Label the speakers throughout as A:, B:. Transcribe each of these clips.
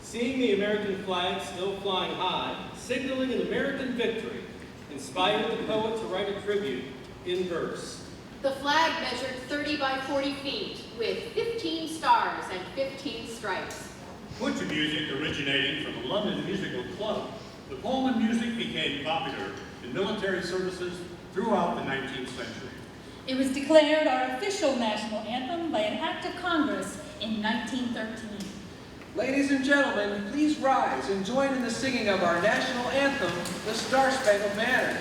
A: seeing the American flag still flying high, signaling an American victory, inspired the poet to write a tribute in verse.
B: The flag measured 30 by 40 feet with 15 stars and 15 stripes.
C: Put to music originating from the London Musical Club, the poem and music became popular in military services throughout the 19th century.
D: It was declared our official national anthem by an act of Congress in 1913.
E: Ladies and gentlemen, please rise and join in the singing of our national anthem, the Star-Spangled Banner.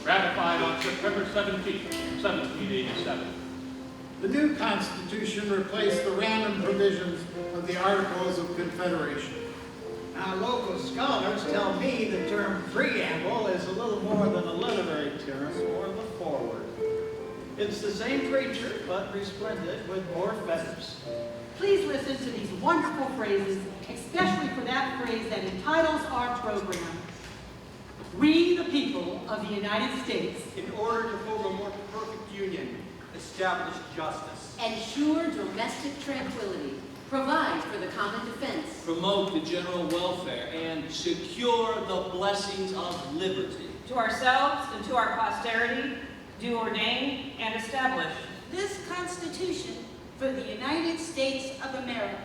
C: Ratified on September 17, 1787.
F: The new Constitution replaced the random provisions of the Articles of Confederation.
G: Now, local scholars tell me the term preamble is a little more than a literary term for the foreword. It's the same creature, but resplendent with more feathers.
H: Please listen to these wonderful phrases, especially for that phrase that entitles our program. We, the people of the United States,
I: in order to form a more perfect union, establish justice,
B: ensure domestic tranquility, provide for the common defense,
J: promote the general welfare, and secure the blessings of liberty.
K: To ourselves and to our posterity, do ordain and establish
H: this Constitution for the United States of America.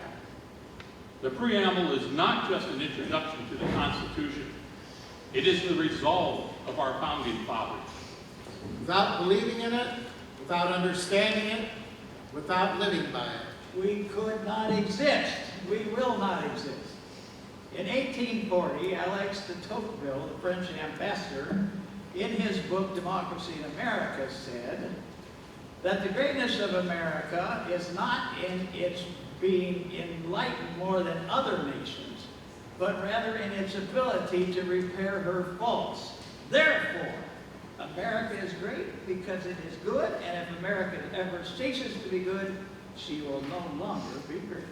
C: The preamble is not just an introduction to the Constitution. It is the resolve of our founding fathers.
F: Without believing in it, without understanding it, without living by it,
G: we could not exist. We will not exist. In 1840, Alex de Tocqueville, the French ambassador, in his book Democracy in America, said that the greatness of America is not in its being enlightened more than other nations, but rather in its ability to repair her faults. Therefore, America is great because it is good, and if America ever ceases to be good, she will no longer be great.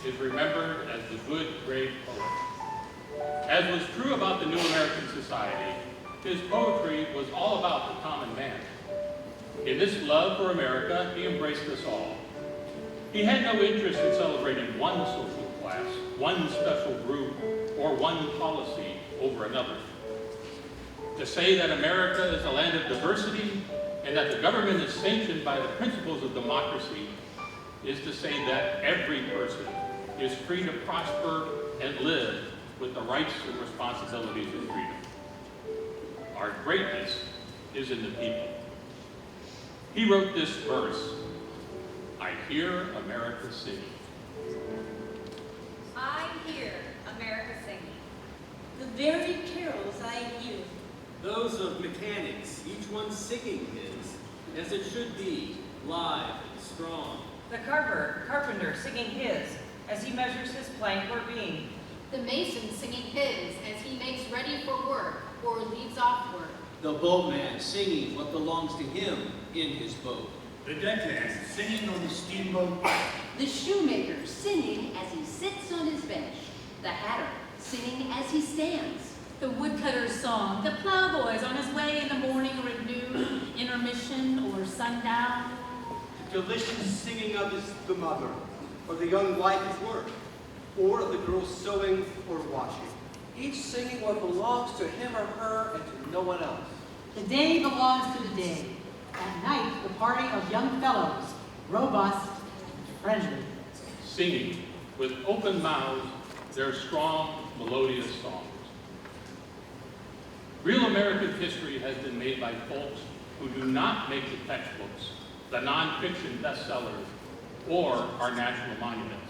C: is remembered as the good, great poet. As was true about the New American Society, his poetry was all about the common man. In this love for America, he embraced us all. He had no interest in celebrating one social class, one special group, or one policy over another. To say that America is a land of diversity and that the government is sanctioned by the principles of democracy is to say that every person is free to prosper and live with the rights and responsibilities of freedom. Our greatness is in the people. He wrote this verse, "I hear America singing."
L: I hear America singing.
D: The very carols I hear.
A: Those of mechanics, each one singing his, as it should be, live and strong.
K: The carpenter singing his, as he measures his plank or beam.
B: The mason singing his as he makes ready for work or leaves off work.
J: The boatman singing what belongs to him in his boat.
C: The deckhand singing on the steamboat.
M: The shoemaker singing as he sits on his bench. The hatter singing as he stands.
D: The woodcutter's song, the plowboy's on his way in the morning or at noon, intermission or sundown.
I: The delicious singing of the mother, or the young wife at work, or of the girl sewing or washing.
E: Each singing what belongs to him or her and to no one else.
H: The day belongs to the day. At night, the party of young fellows, robust and friendly.
C: Singing with open mouths their strong, melodious songs. Real American history has been made by folks who do not make the textbooks, the nonfiction bestsellers, or our national monuments.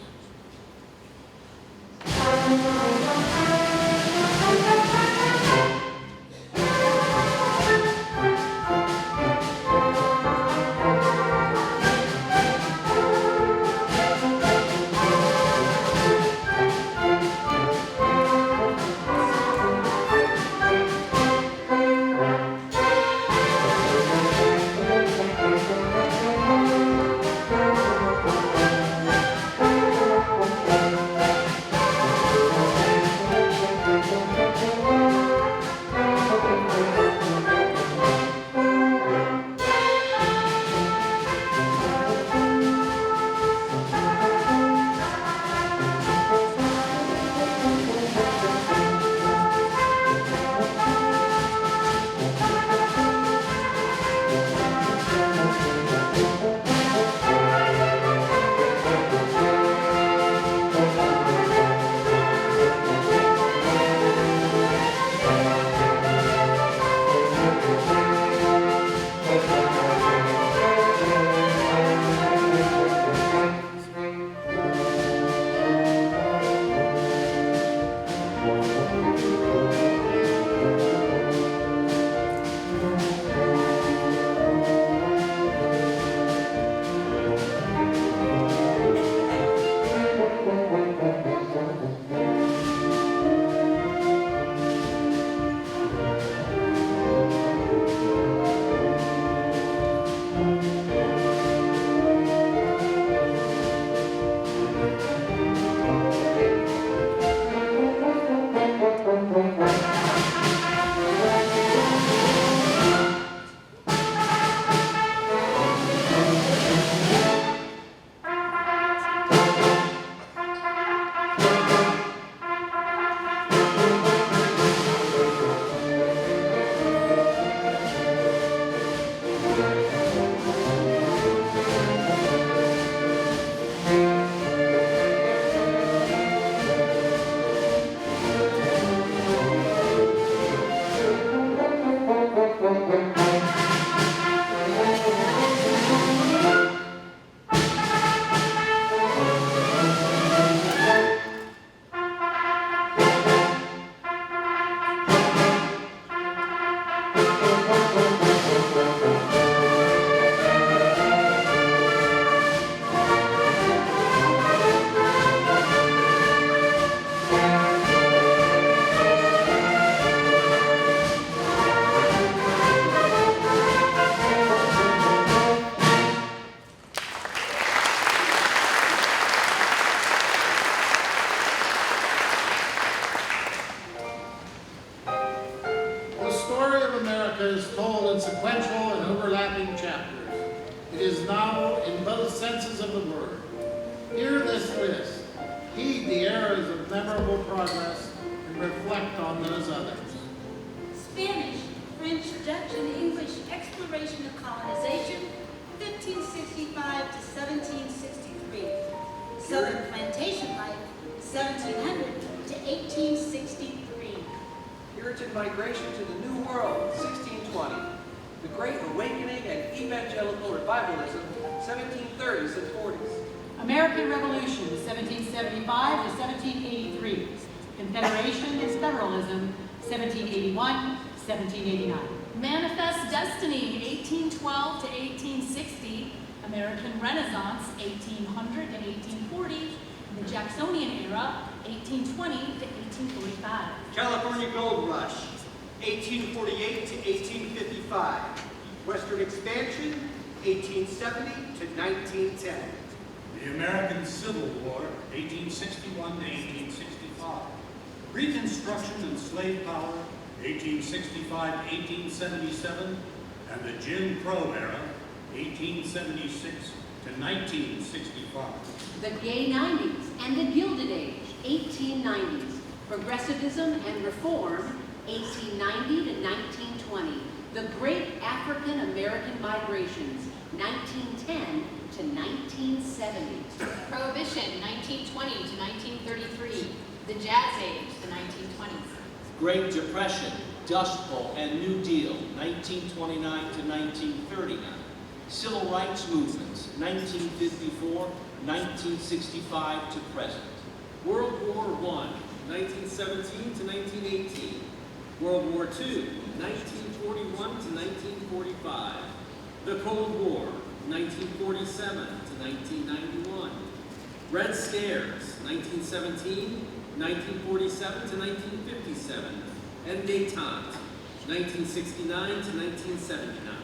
F: is novel in both senses of the word. Hear this list. Heed the eras of memorable progress and reflect on those others.
N: Spanish, French, Dutch, and English exploration of colonization, 1565 to 1763. Southern plantation life, 1700 to 1863.
E: Puritan migration to the New World, 1620. The Great Awakening and Evangelical Revivalism, 1730s and 40s.
H: American Revolution, 1775 to 1783. Confederation and Federalism, 1781, 1789.
D: Manifest Destiny, 1812 to 1860. American Renaissance, 1800 to 1840. The Jacksonian Era, 1820 to 1845.
I: California Gold Rush, 1848 to 1855. Western Expansion, 1870 to 1910.
O: The American Civil War, 1861 to 1865. Reconstruction and Slave Power, 1865 to 1877. And the Jim Crow Era, 1876 to 1965.
M: The Gay 90s and the Gilded Age, 1890s. Progressivism and Reform, 1890 to 1920. The Great African American Migrations, 1910 to 1970.
B: Prohibition, 1920 to 1933. The Jazz Age, the 1920s.
J: Great Depression, Dust Bowl, and New Deal, 1929 to 1939. Civil Rights Movements, 1954, 1965 to present.
A: World War I, 1917 to 1918. World War II, 1941 to 1945. The Cold War, 1947 to 1991. Red Scares, 1917, 1947 to 1957. And Détente, 1969 to 1979.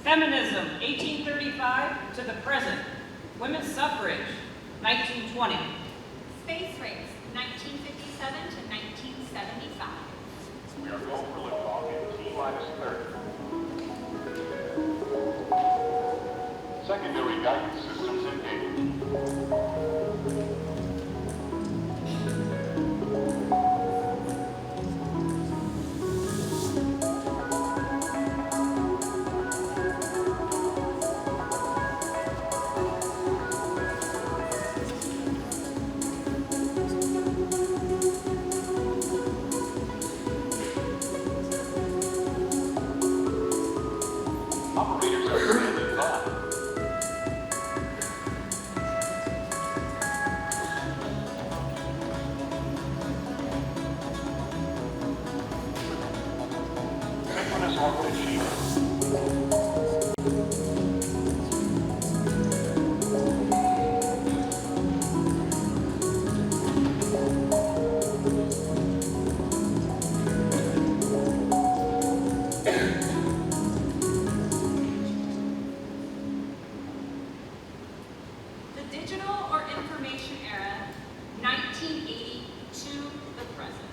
K: Feminism, 1835 to the present. Women's suffrage, 1920.
L: Space race, 1957 to 1975.
P: We are go for liftoff in T-minus 30. Secondary guidance systems engaged. Operators are standing by. Synchronous orbit achieved.
K: The digital or information era, 1980 to the present.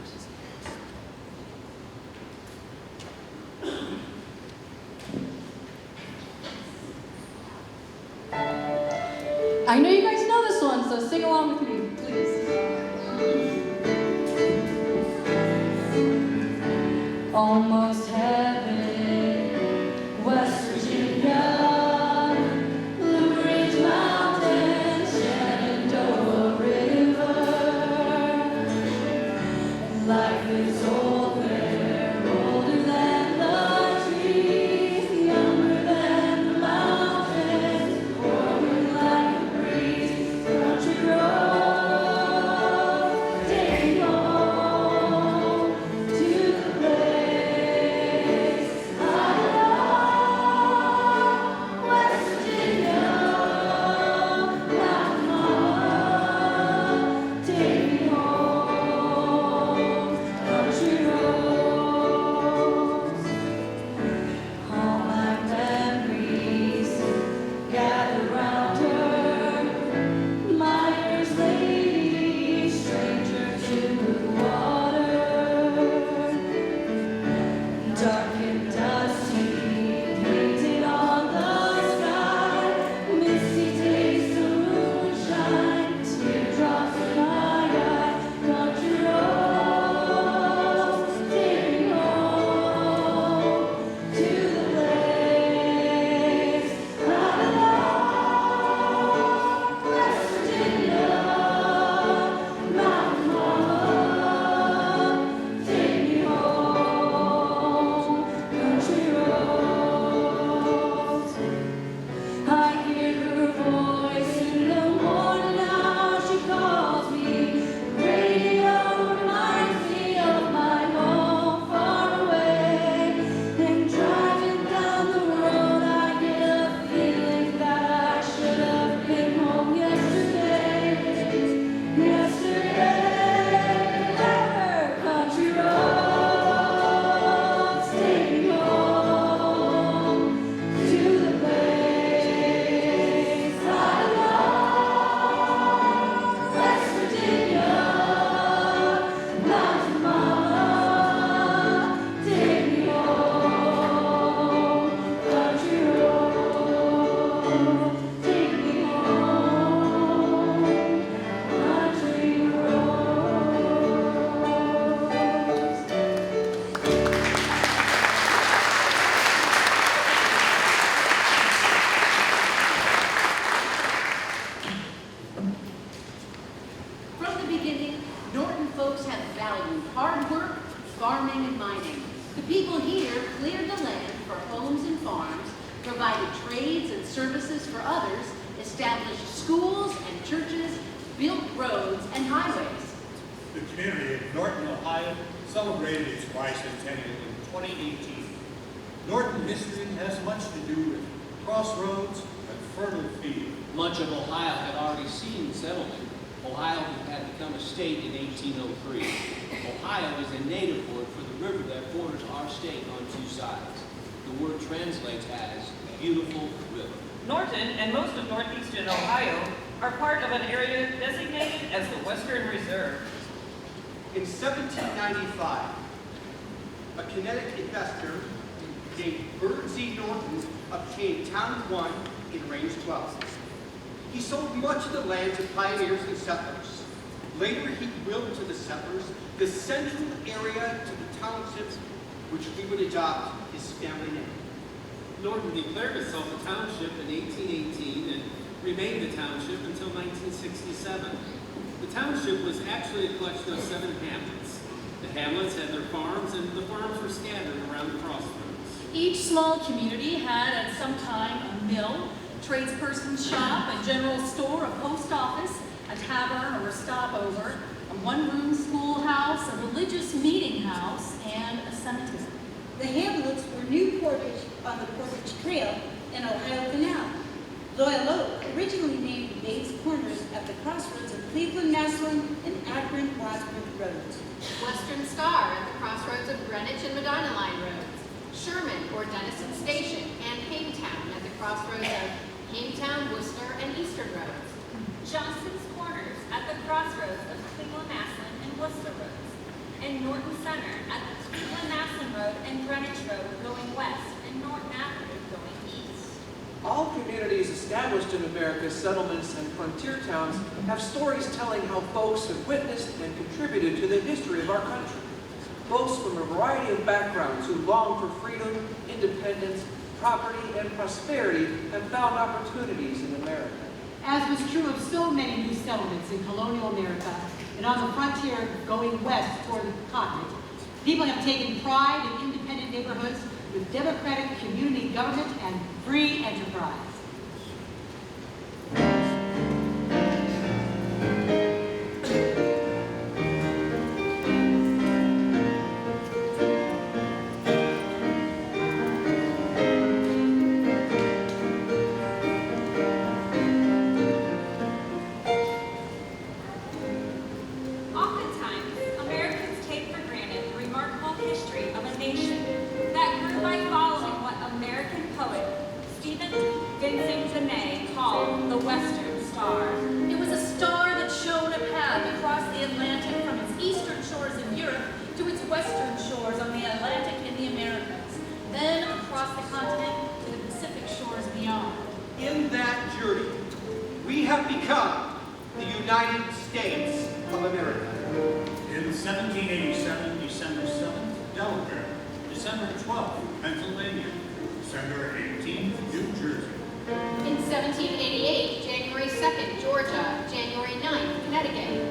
M: beginning, Norton folks have valued hard work, farming, and mining. The people here cleared the land for homes and farms, provided trades and services for others, established schools and churches, built roads and highways.
O: The community of Norton, Ohio celebrated its bicentennial in 2018. Norton history has much to do with crossroads and fertile fields.
J: Much of Ohio had already seen settlement. Ohio had become a state in 1803. Ohio is a native word for the river that borders our state on two sides. The word translates as beautiful river.
K: Norton and most of northeastern Ohio are part of an area designated as the Western Reserve.
I: In 1795, a kinetic investor named Birdsey Norton obtained Town 1 in Range 12. He sold much of the land to pioneers and settlers. Later, he willed to the settlers the central area to the township, which we would adopt his family name.
A: Norton declared itself a township in 1818 and remained a township until 1967. The township was actually a collection of 7 hamlets. The hamlets had their farms, and the farms were scattered around the crossroads.
D: Each small community had at some time a mill, tradesperson's shop, a general store, a post office, a tavern or a stopover, a one-room schoolhouse, a religious meeting house, and a cemetery.
N: The hamlets were new portage on the Portage Trail and Ohio Canal. Loyal Oak, originally named Bates Corners at the crossroads of Cleveland, Massillon, and Akron-Wadsworth Roads.
B: Western Star at the crossroads of Greenwich and Medina Line Roads. Sherman or Denison Station and Hametown at the crossroads of Hametown, Worcester, and Eastern Roads.
L: Johnson's Corners at the crossroads of Cleveland, Massillon, and Worcester Roads. And Norton Center at the Cleveland, Massillon Road and Greenwich Road going west, and Norton Avenue going east.
E: All communities established in America's settlements and frontier towns have stories telling how folks have witnessed and contributed to the history of our country. Folks from a variety of backgrounds who long for freedom, independence, property, and prosperity have found opportunities in America.
H: As was true of so many new settlements in colonial America and on the frontier going west toward the continent, people have taken pride in independent neighborhoods with democratic community government and free enterprise.
L: Oftentimes, Americans take for granted the remarkable history of a nation that grew by following what American poet Stephen Vincent called the Western Star.
D: It was a star that shone a path across the Atlantic from its eastern shores in Europe to its western shores on the Atlantic in the Americas, then across the continent to the Pacific shores beyond.
I: In that journey, we have become the United States of America.
O: In 1787, December 7th, Delaware. December 12th, Pennsylvania. December 18th, New Jersey.
B: In 1788, January 2nd, Georgia. January 9th, Connecticut.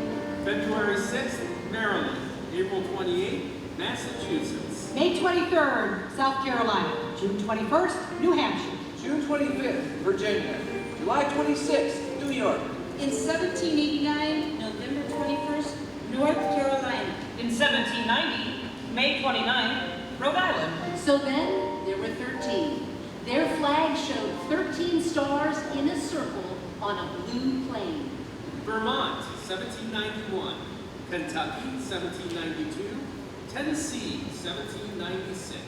A: February 6th, Maryland. April 28th, Massachusetts.
H: May 23rd, South Carolina. June 21st, New Hampshire.
E: June 25th, Virginia. July 26th, New York.
N: In 1789, November 21st, North Carolina.
K: In 1790, May 29th, Rhode Island.
M: So then, there were 13. Their flag showed 13 stars in a circle on a blue plain.
A: Vermont, 1791. Kentucky, 1792. Tennessee, 1796.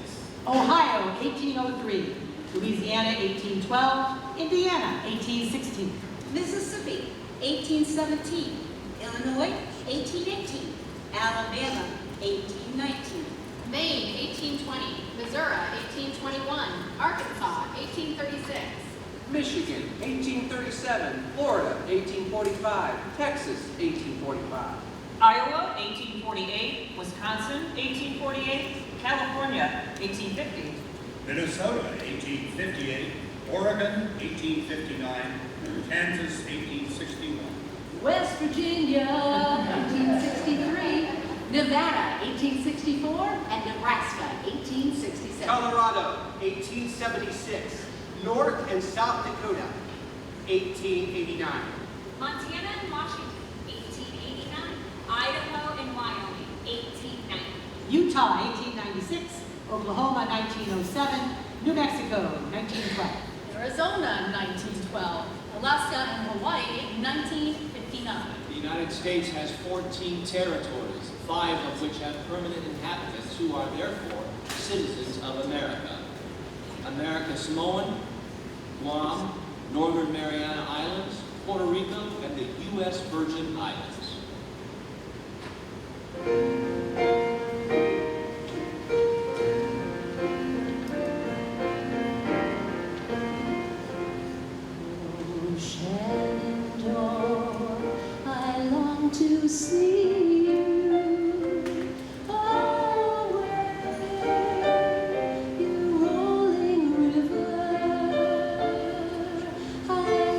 H: Ohio, 1803. Louisiana, 1812. Indiana, 1816.
N: Mississippi, 1817. Illinois, 1818. Alabama, 1819.
B: Maine, 1820. Missouri, 1821. Arkansas, 1836.
E: Michigan, 1837. Florida, 1845. Texas, 1845.
K: Iowa, 1848. Wisconsin, 1848. California, 1850.
O: Minnesota, 1858. Oregon, 1859. Kansas, 1861.
M: West Virginia, 18 1864, and Nebraska, 1867.
I: Colorado, 1876. North and South Dakota, 1889.
L: Montana and Washington, 1889. Idaho and Wyoming, 1890.
H: Utah, 1896. Oklahoma, 1907. New Mexico, 1912.
D: Arizona, 1912. Alaska and Hawaii, 1959.
J: The United States has 14 territories, 5 of which have permanent inhabitants who are therefore citizens of America. America Samoan, Guam, Northern Mariana Islands, Puerto Rico, and the U.S. Virgin Islands.
Q: Shenandoah, I long to see you away, you rolling river. I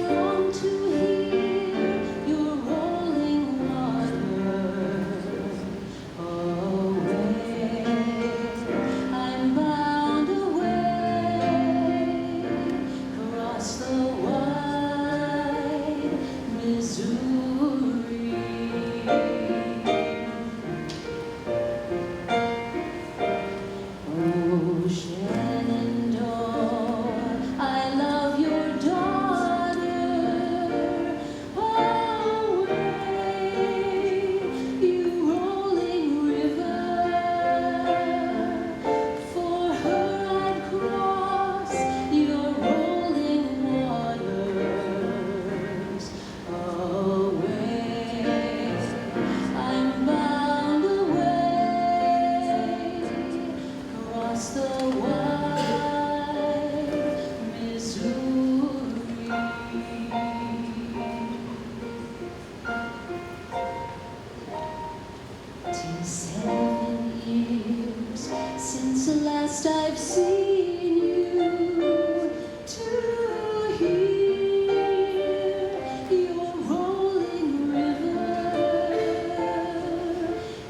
Q: long to hear your rolling waters away. I'm bound away across the wide Missouri. Oh, Shenandoah, I love your daughter. Away, you rolling river. For her I'd cross your rolling waters. Away, I'm bound away across the wide Missouri. 'Tis 7 years since the last I've seen you. To hear your rolling river.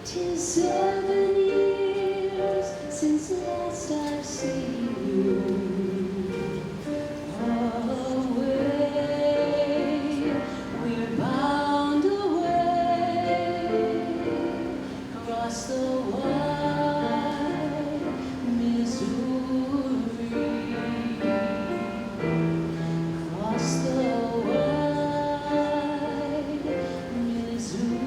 Q: 'Tis 7 years since the last I've seen you. Away, we're bound away across the wide Missouri. Across the wide Missouri.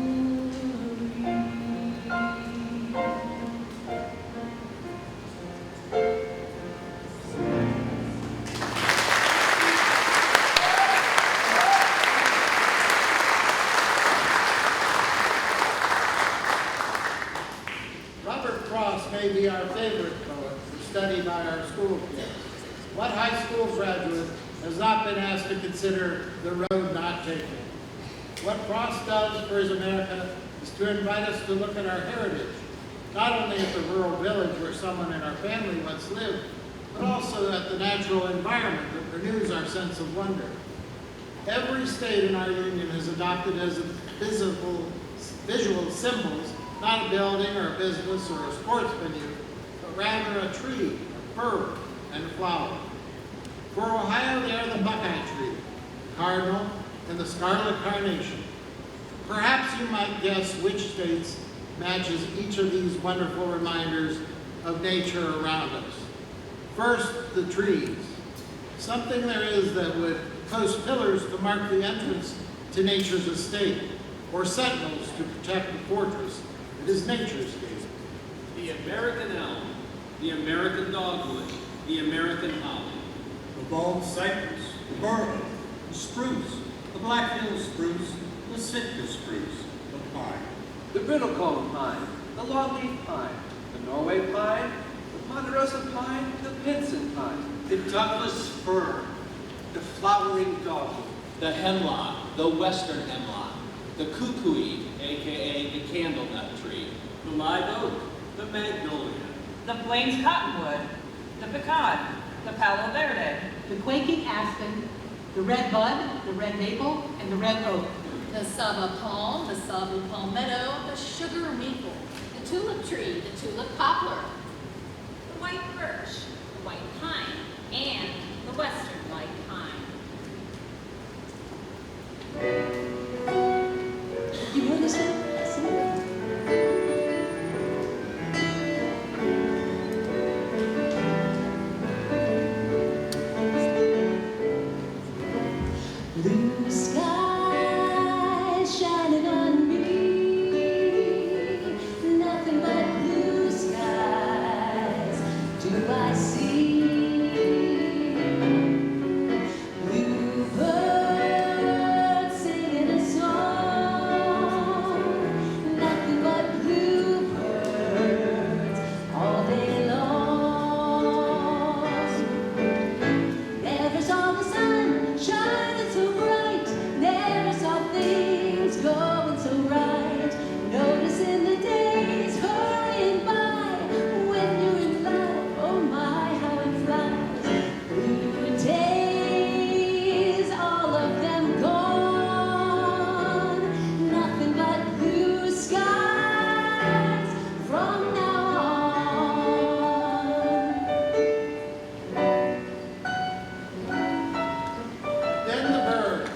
F: Robert Frost may be our favorite poet to study by our school kids. What high school graduate has not been asked to consider the road not taken? What Frost does for his America is to invite us to look at our heritage, not only at the rural village where someone in our family once lived, but also at the natural environment that renews our sense of wonder. Every state in our union has adopted as visual symbols not a building or a business or a sports venue, but rather a tree, a bird, and a flower. For Ohio, they are the buckeye tree, the cardinal, and the scarlet carnation. Perhaps you might guess which states matches each of these wonderful reminders of nature around us. First, the trees. Something there is that would post pillars to mark the entrance to nature's estate, or sentinels to protect the fortress. It is nature's gate.
A: The American elm, the American dogwood, the American holly.
O: The bald cypress, the burr, the spruce, the Black Hills spruce, the Sitka spruce, the pine.
E: The brittle-cone pine, the longleaf pine, the Norway pine, the ponderosa pine, the Pinson pine.
I: The Douglas fir, the flowering dogwood.
J: The hemlock, the western hemlock, the kukui, aka the candlenut tree,
A: The live oak, the magnolia.
K: The Plains cottonwood, the pecan, the palo verde.
H: The quaking aspen, the red bud, the red maple, and the red oak.
D: The Saba palm, the Sabu palmetto, the sugar maple, the
B: tulip tree, the tulip poplar.
L: The white birch, the white pine, and the western white pine.
Q: You know this one? Sing it. Blue skies shining on me, nothing but blue skies do I see. Blue birds singing a song, nothing but blue birds all day long. Never saw the sun shining so bright, never saw things going so right. Noticing the days hurrying by, when you're in love, oh my, how it flies. Blue days, all of them gone, nothing but blue skies from now on.
F: Then the birds.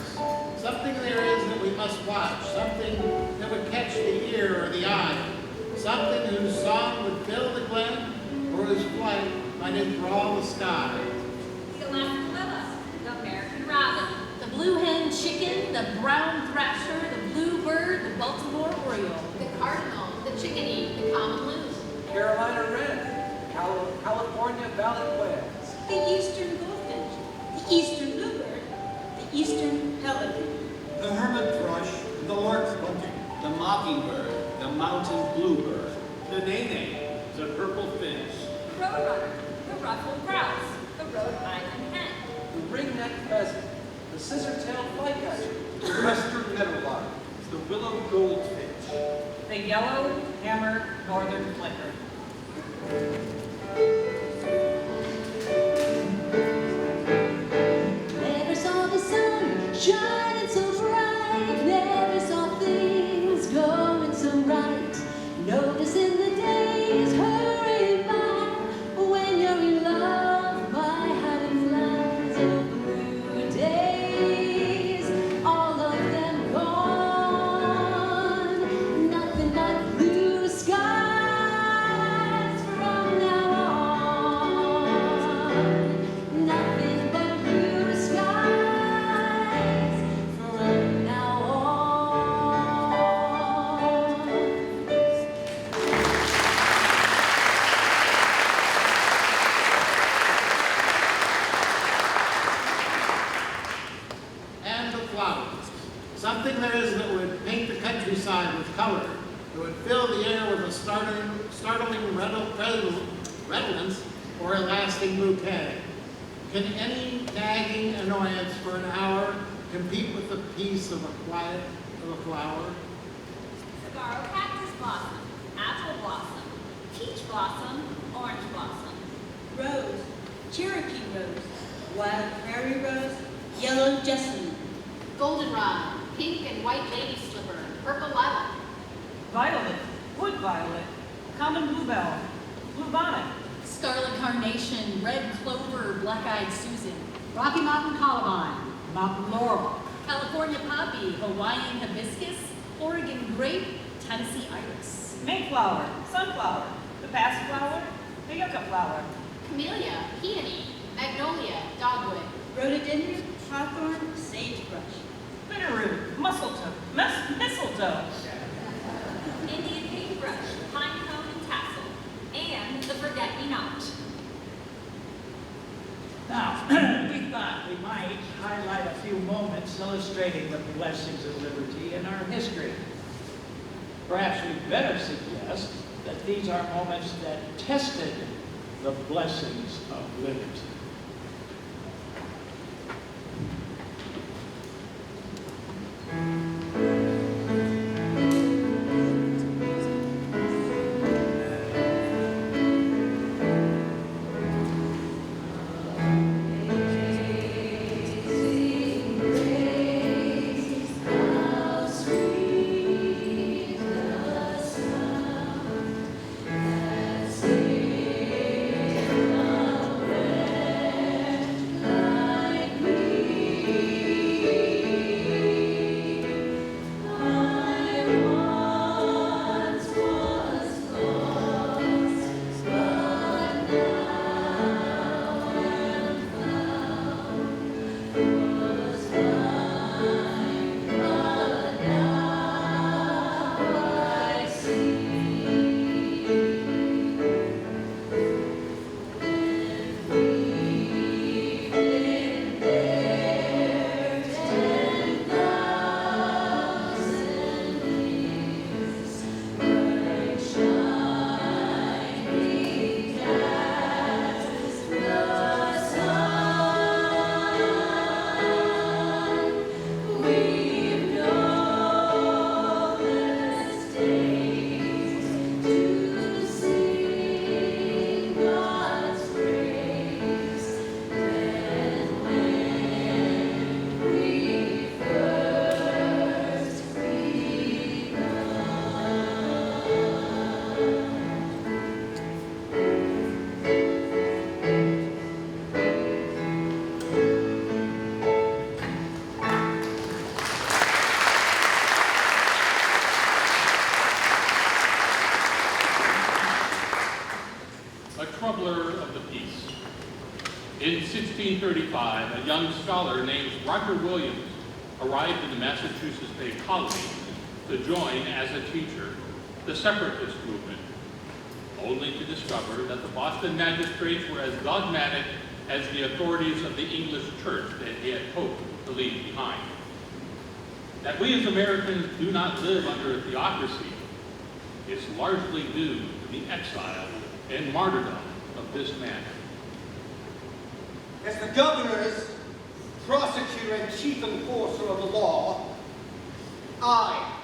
F: Something there is that we must watch. Something that would catch the ear or the eye. Something whose song would fill the glen or whose flight might enthrall the sky.
L: The Alaska willow, the American robin,
D: The blue hen chicken, the brown thrasher, the blue bird, the Baltimore oriole.
B: The cardinal, the chickadee, the common loon.
E: Carolina wren, California valley quails.
N: The eastern goldfinch, the eastern bluebird, the eastern pelican.
O: The hermit thrush and the lark's bunting.
J: The mockingbird, the mountain bluebird.
A: The nene, the purple finch.
L: the roadrunner, the ruffled grouse, the Rhode Island hen.
E: The ringneck pheasant, the scissor-tailed flycatcher.
I: The western meadowlark. The willow goldfinch.
K: The yellow hammered northern flicker.
Q: Never saw the sun shining so bright, never saw things going so right. Noticing the days hurry by, when you're in love, my how it flies. Oh, blue days, all of them gone, nothing but blue skies from now on. Nothing but blue skies from now on.
F: And the flowers. Something there is that would paint the countryside with color, that would fill the air with a startling redolence or a lasting bouquet. Can any nagging annoyance for an hour compete with the peace of a quiet of a flower?
L: Saguaro cactus blossom, apple blossom, peach blossom, orange blossom.
N: Rose, Cherokee rose, wild prairie rose, yellow jessamine.
B: Goldenrod, pink and white lady slipper, purple lilac.
K: Violet, wood violet, common bluebell, bluebonnet.
D: Scarlet carnation, red clover, black-eyed Susan.
H: Rocky Mountain columbine, mountain laurel.
D: California poppy, Hawaiian hibiscus, Oregon grape, Tennessee iris.
K: Mayflower, sunflower, the passiflower, the yucca flower.
B: Camellia, peony, magnolia, dogwood.
N: Rhododendron, hawthorn, sagebrush.
K: Bitterroot, mistletoe.
L: Indian paintbrush, pine cone and tassel, and the forget-me-not.
G: Now, we thought we might highlight a few moments illustrating the blessings of liberty in our history. Perhaps we better suggest that these are moments that tested the blessings of liberty.
C: In 1635, a young scholar named Roger Williams arrived in the Massachusetts Bay Colony to join as a teacher the separatist movement, only to discover that the Boston magistrates were as dogmatic as the authorities of the English church that he had hoped to leave behind. That we as Americans do not live under a theocracy is largely due to the exile and martyrdom of this man.
I: As the governor's prosecutor and chief enforcer of the law, I,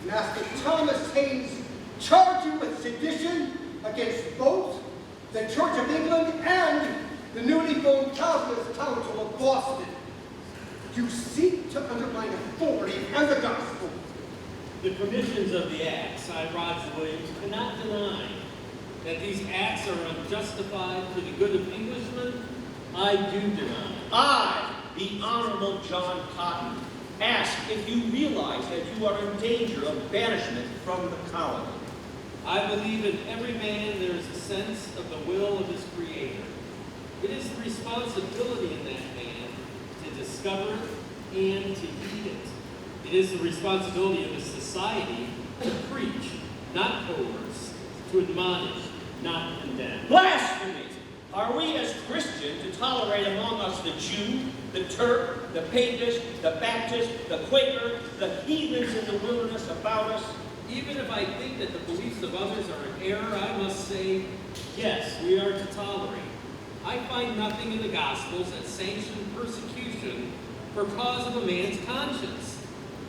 I: Master Thomas Haynes, charge you with sedition against both the Church of England and the newly formed Calvinist Council of Boston. You seek to undermine authority and the gospel.
A: The provisions of the acts, I, Roger Williams, cannot deny that these acts are unjustified for the good of Englishmen. I do deny.
J: I, the Honorable John Cotton, ask if you realize that you are in danger of banishment from the colony.
A: I believe in every man there is a sense of the will of his Creator. It is the responsibility in that man to discover it and to heed it. It is the responsibility of a society to preach, not coerce, to admonish, not condemn.
J: Blasphemy! Are we as Christians to tolerate among us the Jew, the Turk, the Papist, the Baptist, the Quaker, the heathens in the wilderness about us?
A: Even if I think that the beliefs of others are in error, I must say, yes, we are to tolerate. I find nothing in the Gospels that sanction persecution for cause of a man's conscience.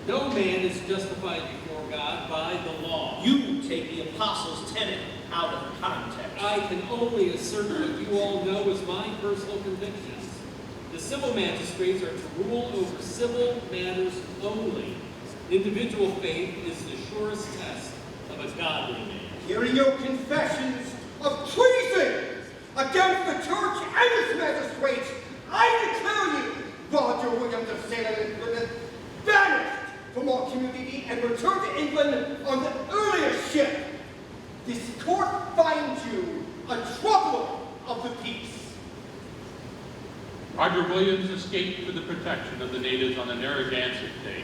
A: No man is justified before God by the law.
J: You take the apostles' tenet out of context.
A: I can only assert what you all know as my personal convictions. The civil magistrates are to rule over civil matters only. Individual faith is the surest test of a godly man.
I: Hearing your confessions of treason against the church and its magistrates, I declare you, Roger Williams of Salem and Plymouth, banished from our community and returned to England on the earliest ship. This court finds you a troubler of the peace.
C: Roger Williams escaped to the protection of the natives on the Narragansett Day.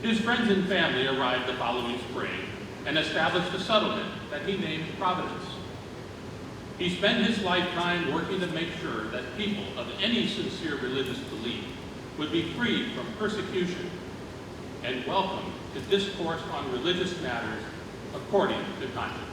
C: His friends and family arrived the following spring and established a settlement that he named Providence. He spent his lifetime working to make sure that people of any sincere religious belief would be freed from persecution and welcome to discourse on religious matters according to conscience.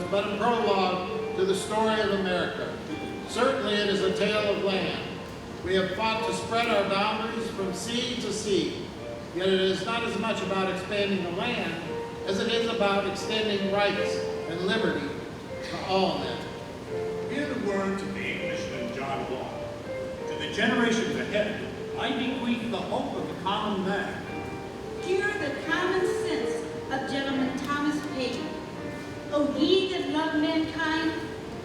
F: But a prologue to the story of America. Certainly it is a tale of land. We have fought to spread our boundaries from sea to sea, yet it is not as much about expanding the land as it is about extending rights and liberty to all men.
O: Hear the word to the Englishman John Law. To the generations ahead, I bequeath the hope of the common man.
N: Hear the common sense of Gentleman Thomas Paine. O ye that love mankind,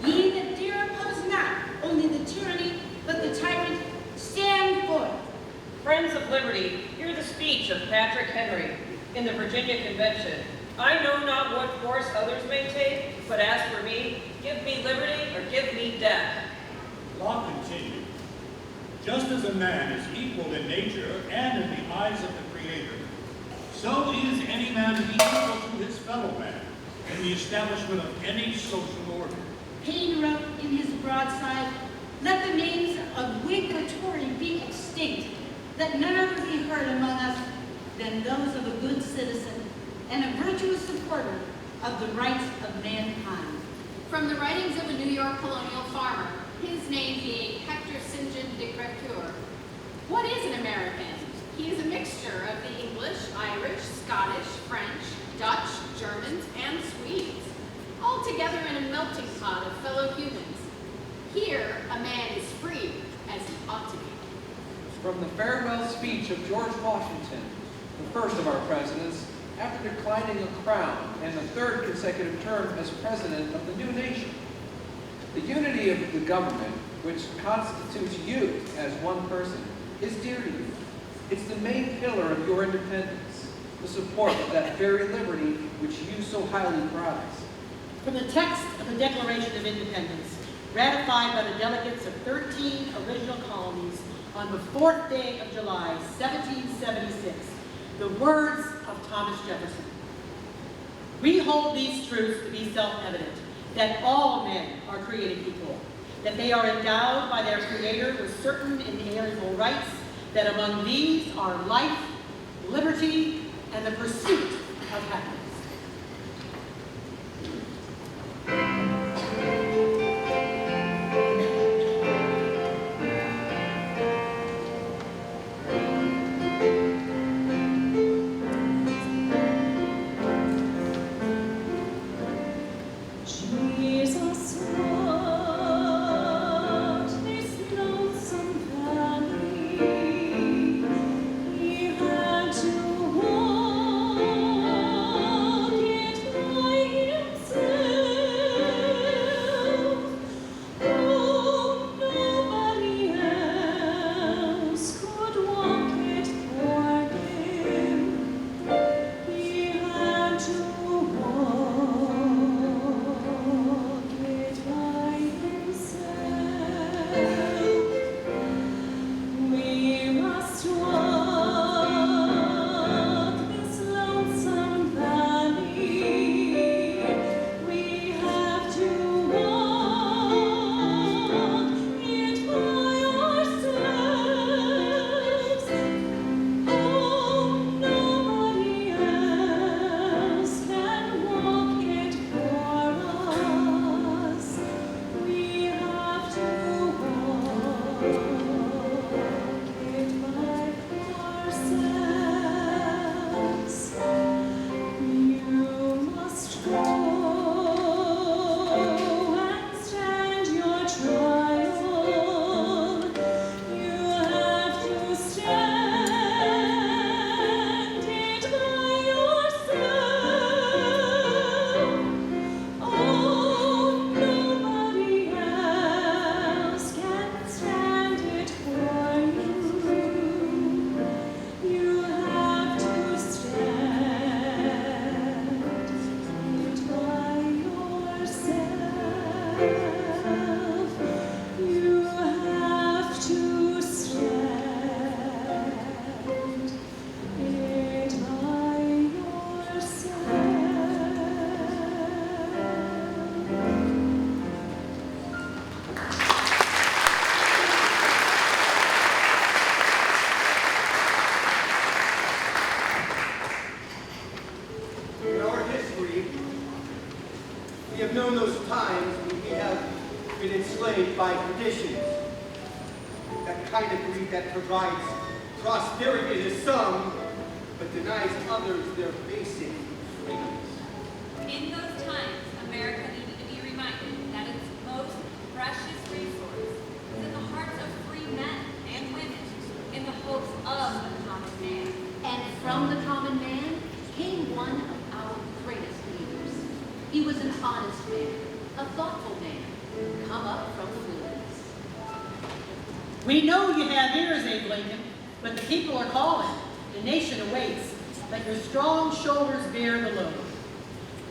N: ye that dare oppose not only the tyranny, but the tyrant, stand forth.
K: Friends of liberty, hear the speech of Patrick Henry in the Virginia Convention. I know not what course others may take, but as for me, give me liberty or give me death.
O: Law continued. Just as a man is equal in nature and in the eyes of the Creator, so is any man equal to his fellow man in the establishment of any social order.
N: Paine wrote in his broadside, let the names of Whig or Tory be extinct, that none other be heard among us than those of a good citizen and a virtuous supporter of the rights of mankind.
B: From the writings of a New York colonial farmer, his name being Hector St. John de Crevecoeur, What is an American? He is a mixture of the English, Irish, Scottish, French, Dutch, Germans, and Swedes, all together in a melting pot of fellow humans. Here, a man is free, as he ought to be.
E: From the farewell speech of George Washington, the first of our presidents, after declining a crown and the third consecutive term as president of the new nation. The unity of the government, which constitutes you as one person, is dear to you. It's the main pillar of your independence, the support of that very liberty which you so highly prize.
H: From the text of the Declaration of Independence, ratified by the delegates of 13 original colonies on the 4th day of July, 1776, the words of Thomas Jefferson. We hold these truths to be self-evident, that all men are created equal, that they are endowed by their Creator with certain inalienable rights, that among these are life, liberty, and the pursuit of happiness.
I: That provides prosperity to some, but denies others their basic freedoms.
L: In those times, America needed to be reminded that its most precious resource is in the hearts of free men and women, in the hopes of the common man.
M: And from the common man came one of our greatest leaders. He was an honest man, a thoughtful man, come up from the wilderness.
H: We know you have ears, Abe Lincoln, but the people are calling. The nation awaits. Let your strong shoulders bear the load.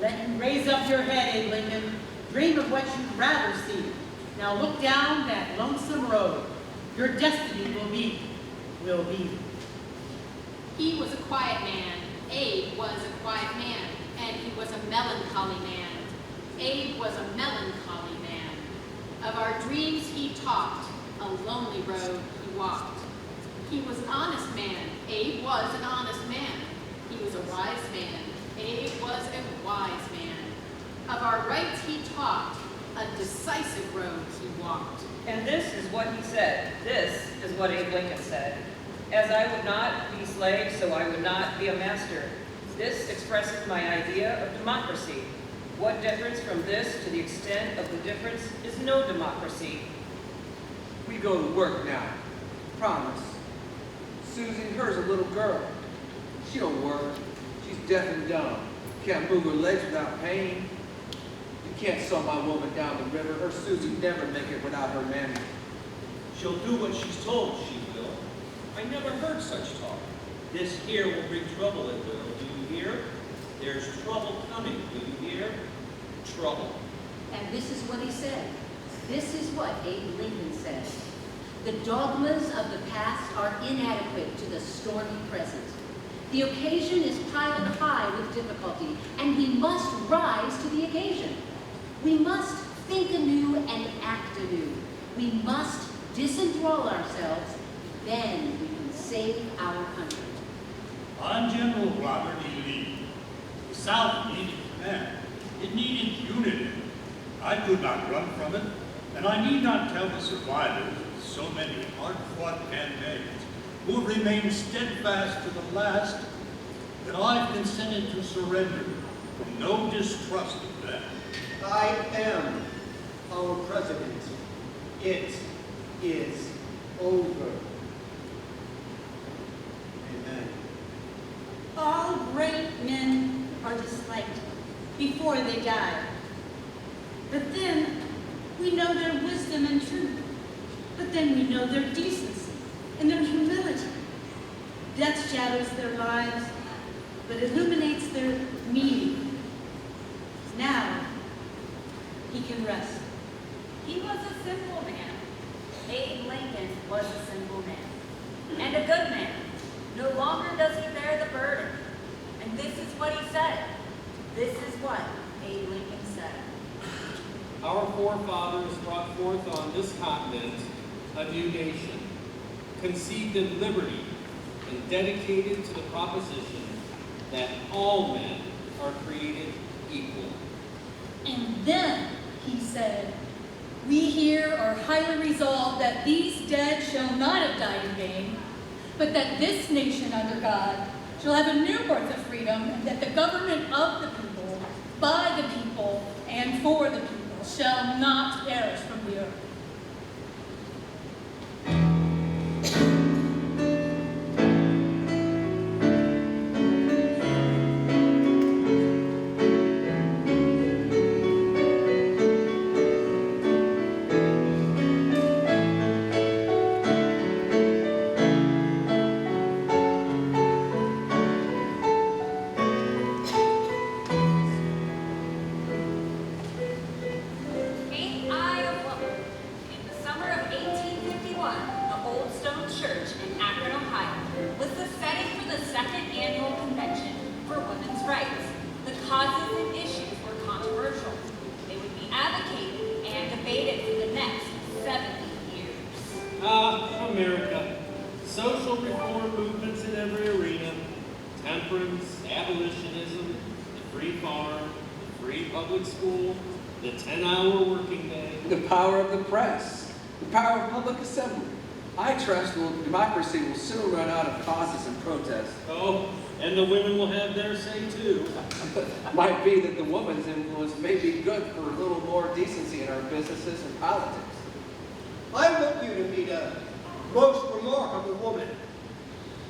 H: Let you raise up your head, Abe Lincoln. Dream of what you'd rather see. Now look down that lonesome road. Your destiny will be.
B: He was a quiet man. Abe was a quiet man. And he was a melancholy man. Abe was a melancholy man. Of our dreams he talked. A lonely road he walked. He was an honest man. Abe was an honest man. He was a wise man. Abe was a wise man. Of our rights he talked. a decisive road he walked.
K: And this is what he said. This is what Abe Lincoln said. As I would not be slave, so I would not be a master. This expresses my idea of democracy. What difference from this to the extent of the difference is no democracy.
E: We go to work now. Promise. Susie, her's a little girl. She don't work. She's deaf and dumb. Can't move her legs without pain. You can't sew my woman down the river. Her Susie never make it without her mammy.
R: She'll do what she's told, she will. I never heard such talk. This here will bring trouble, it will. Do you hear? There's trouble coming. Do you hear? Trouble.
M: And this is what he said. This is what Abe Lincoln said. The dogmas of the past are inadequate to the stormy present. The occasion is piled high with difficulty, and we must rise to the occasion. We must think anew and act anew. We must disenthrall ourselves, then we can save our country.
O: I'm General Robert E. Lee. The South needed command. It needed unity. I could not run from it, and I need not tell the survivors of so many hard-fought campaigns who have remained steadfast to the last that I've consented to surrender from no distrust of them.
I: I am our president. It is over. Amen.
N: All great men are disliked before they die. But then we know their wisdom and truth. But then we know their decency and their humility. Death shadows their lives, but illuminates their meaning. Now, he can rest.
L: He was a simple man. Abe Lincoln was a simple man. And a good man. No longer does he bear the burden. And this is what he said. This is what Abe Lincoln said.
A: Our forefathers brought forth on this continent a new nation, conceived in liberty and dedicated to the proposition that all men are created equal.
D: And then he said, we here are highly resolved that these dead shall not have died in vain, but that this nation under God shall have a new birth of freedom, and that the government of the people, by the people, and for the people shall not perish from the earth.
A: America, social reform movements in every arena, temperance, abolitionism, the free farm, the free public school, the 10-hour working day.
E: The power of the press, the power of public assembly. I trust democracy will soon run out of causes and protests.
A: Oh, and the women will have their say too.
E: Might be that the woman's influence may be good for a little more decency in our businesses and politics.
I: I want you to meet a most remarkable woman.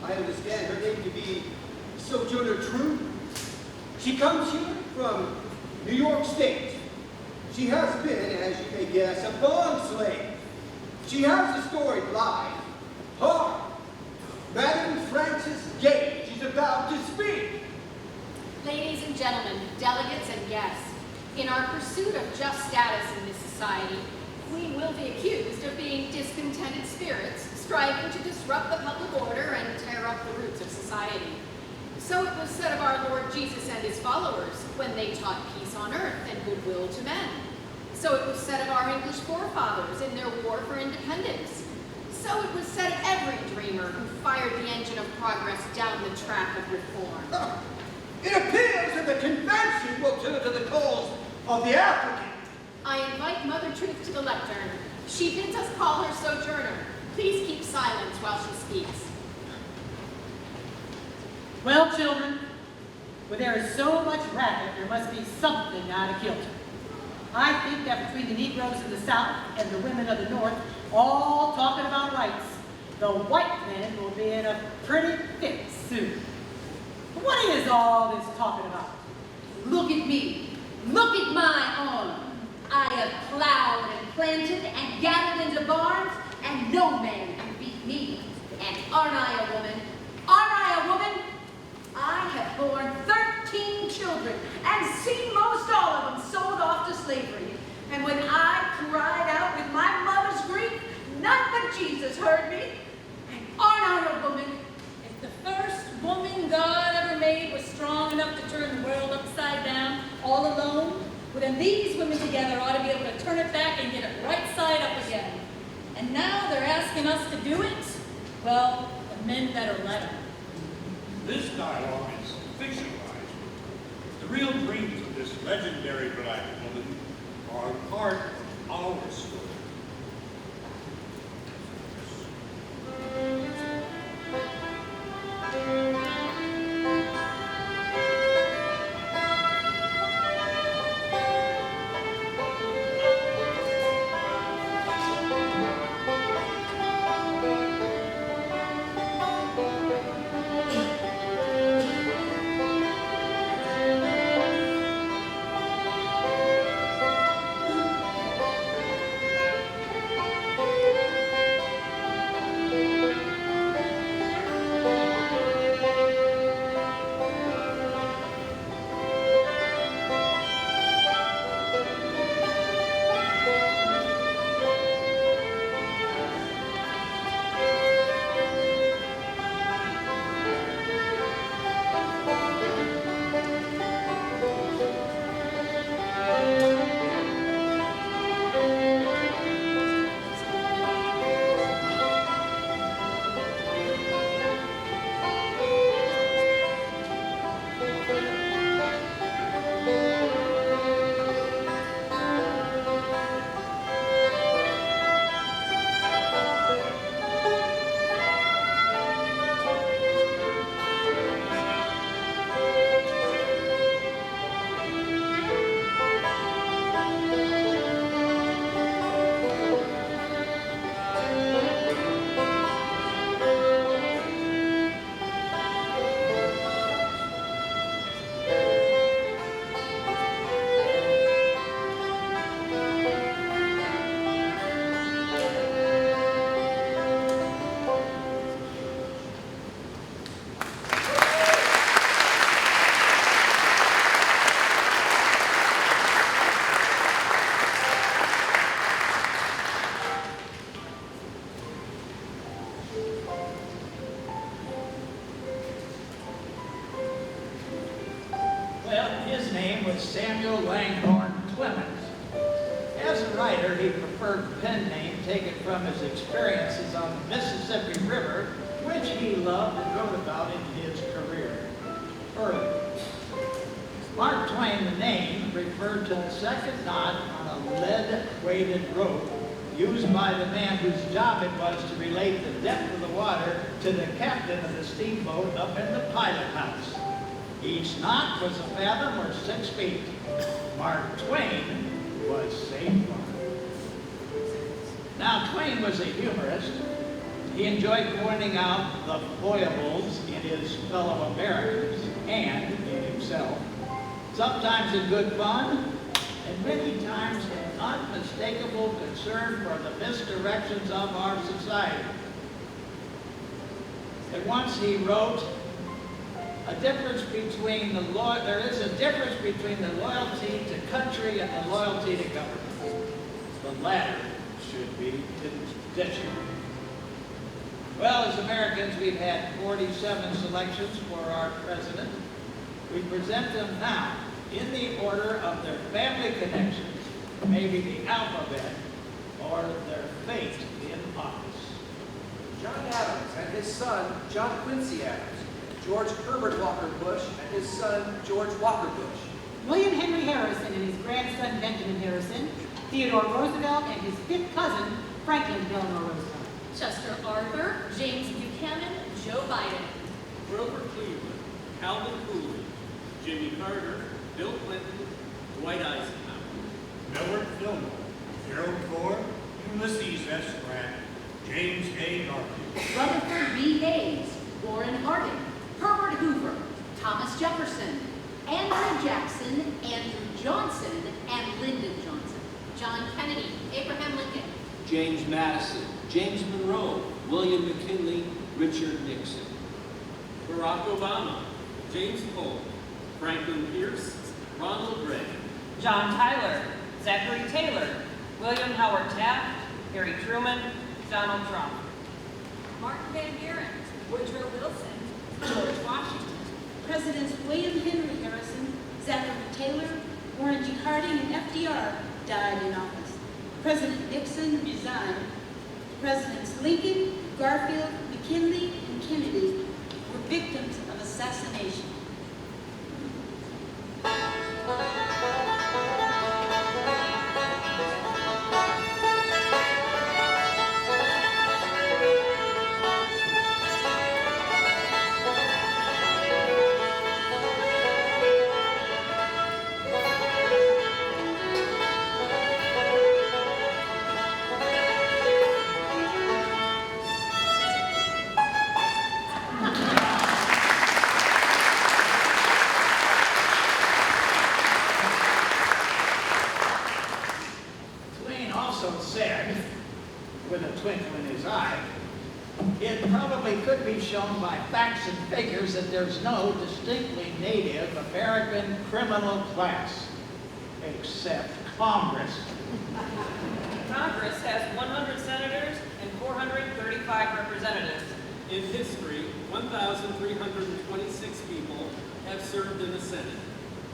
I: I understand her name to be Sojourner Truth. She comes here from New York State. She has been, as you may guess, a bond slave. She has a storied life. Hark! Madam Frances Gage is about to speak.
B: Ladies and gentlemen, delegates and guests, in our pursuit of just status in this society, we will be accused of being discontented spirits, striving to disrupt the public order and tear up the roots of society. So it was said of our Lord Jesus and his followers when they taught peace on earth and goodwill to men. So it was said of our English forefathers in their war for independence. So it was said of every dreamer who fired the engine of progress down the track of reform.
I: It appears that the convention will turn to the cause of the African
B: I invite Mother Truth to the lectern. She bids us call her sojourner. Please keep silence while she speaks.
H: Well, children, where there is so much racket, there must be something out of kilter. I think that between the Negroes in the South and the women of the North, all talking about rights, the white men will be in a pretty fix soon. What is all this talking about?
M: Look at me. Look at my arm. I have plowed and planted and gathered into barns, and no man can beat me. And aren't I a woman? Aren't I a woman? I have borne 13 children and seen most all of them sold off to slavery. And when I cried out with my mother's grief, none but Jesus heard me. And aren't I a woman?
D: If the first woman God ever made was strong enough to turn the world upside down all alone, well then these women together ought to be able to turn it back and get it right side up again. And now they're asking us to do it? Well, the men better let them.
O: This dialogue is fictionalized. The real dreams of this legendary black woman are part of our story.
G: Pen name taken from his experiences on the Mississippi River, which he loved and wrote about in his career. Early. Mark Twain, the name, referred to the second knot on a lead-weighted rope used by the man whose job it was to relate the depth of the water to the captain of the steamboat up in the pilot house. Each knot was a fathom or 6 feet. Mark Twain was safe. Now, Twain was a humorist. He enjoyed pointing out the foibles in his fellow Americans and in himself, sometimes in good fun, and many times in unmistakable concern for the misdirections of our society. And once he wrote, there is a difference between the loyalty to country and the loyalty to government. The latter should be conditional. Well, as Americans, we've had 47 selections for our president. We present them now in the order of their family connections, maybe the alphabet, or their fate in office.
E: John Adams and his son, John Quincy Adams. George Herbert Walker Bush and his son, George Walker Bush.
H: William Henry Harrison and his grandson, Benjamin Harrison. Theodore Roosevelt and his fifth cousin, Franklin Delano Roosevelt.
B: Chester Arthur, James Buchanan, Joe Biden.
A: Grover Cleveland, Calvin Coolidge, Jimmy Carter, Bill Clinton, Dwight Eisenhower.
O: Millard Fillmore, Gerald Ford, Ulysses S. Grant, James A. Garfield.
M: Rutherford B. Hayes, Warren Harding, Herbert Hoover, Thomas Jefferson, Andrew Jackson, Andrew Johnson, and Lyndon Johnson.
B: John Kennedy, Abraham Lincoln.
J: James Madison, James Monroe, William McKinley, Richard Nixon.
A: Barack Obama, James Polk, Franklin Pierce, Ronald Reagan.
K: John Tyler, Zachary Taylor, William Howard Taft, Harry Truman, Donald Trump.
L: Martin Van Buren, Woodrow Wilson, George Washington.
N: Presidents William Henry Harrison, Zachary Taylor, Warren G. Harding, and FDR died in office. President Nixon resigned. Presidents Lincoln, Garfield, McKinley, and Kennedy were victims of assassination.
G: Twain also said, with a twinkle in his eye, it probably could be shown by facts and figures that there's no distinctly native American criminal class, except Congress.
K: Congress has 100 senators and 435 representatives.
A: In history, 1,326 people have served in the Senate,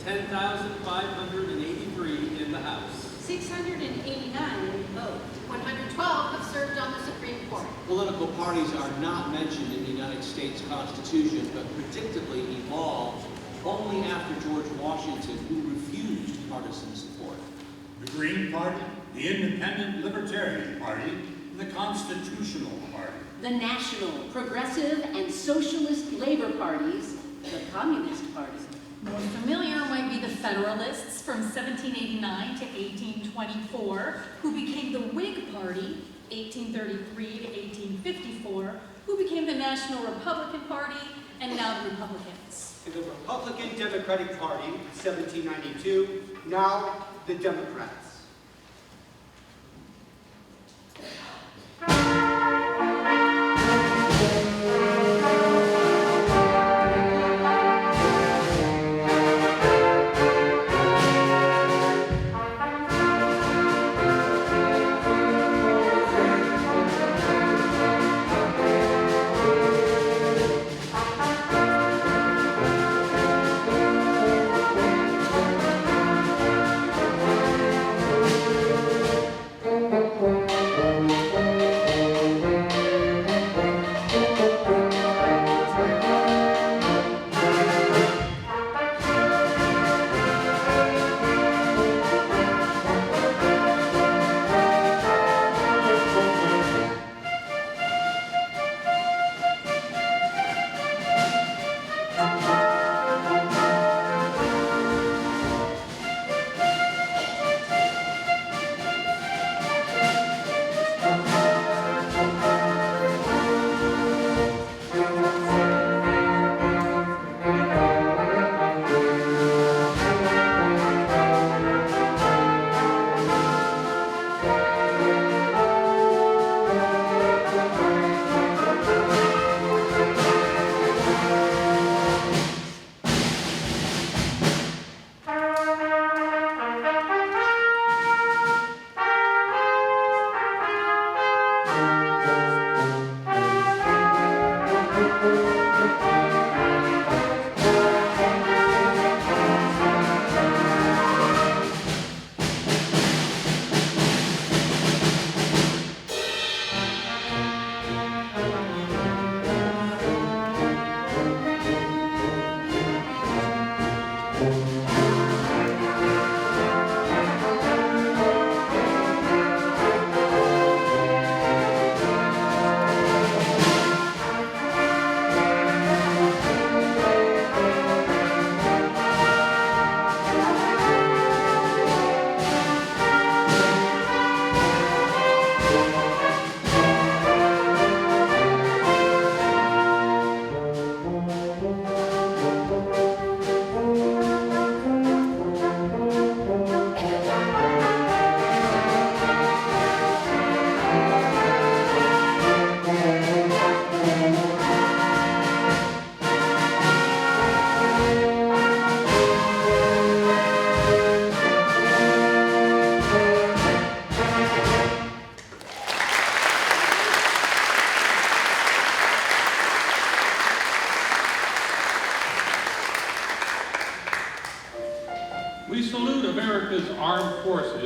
A: 10,583 in the House.
N: 689 vote.
B: 112 have served on the Supreme Court.
J: Political parties are not mentioned in the United States Constitution, but predictably evolved only after George Washington, who refused partisan support.
O: The Green Party, the Independent Libertarian Party, and the Constitutional Party.
M: The National, Progressive, and Socialist Labor Parties, the Communist Party.
D: More familiar might be the Federalists from 1789 to 1824, who became the Whig Party, 1833 to 1854, who became the National Republican Party, and now the Republicans.
I: In the Republican Democratic Party, 1792, now the Democrats.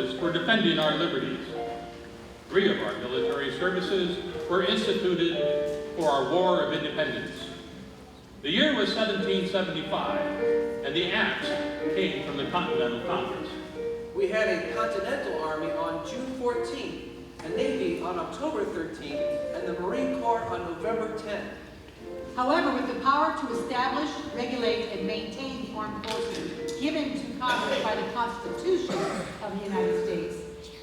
C: services for defending our liberties. 3 of our military services were instituted for our War of Independence. The year was 1775, and the axe came from the Continental Congress.
E: We had a Continental Army on June 14th, a Navy on October 13th, and the Marine Corps on November 10th.
H: However, with the power to establish, regulate, and maintain the armed forces given to Congress by the Constitution of the United States,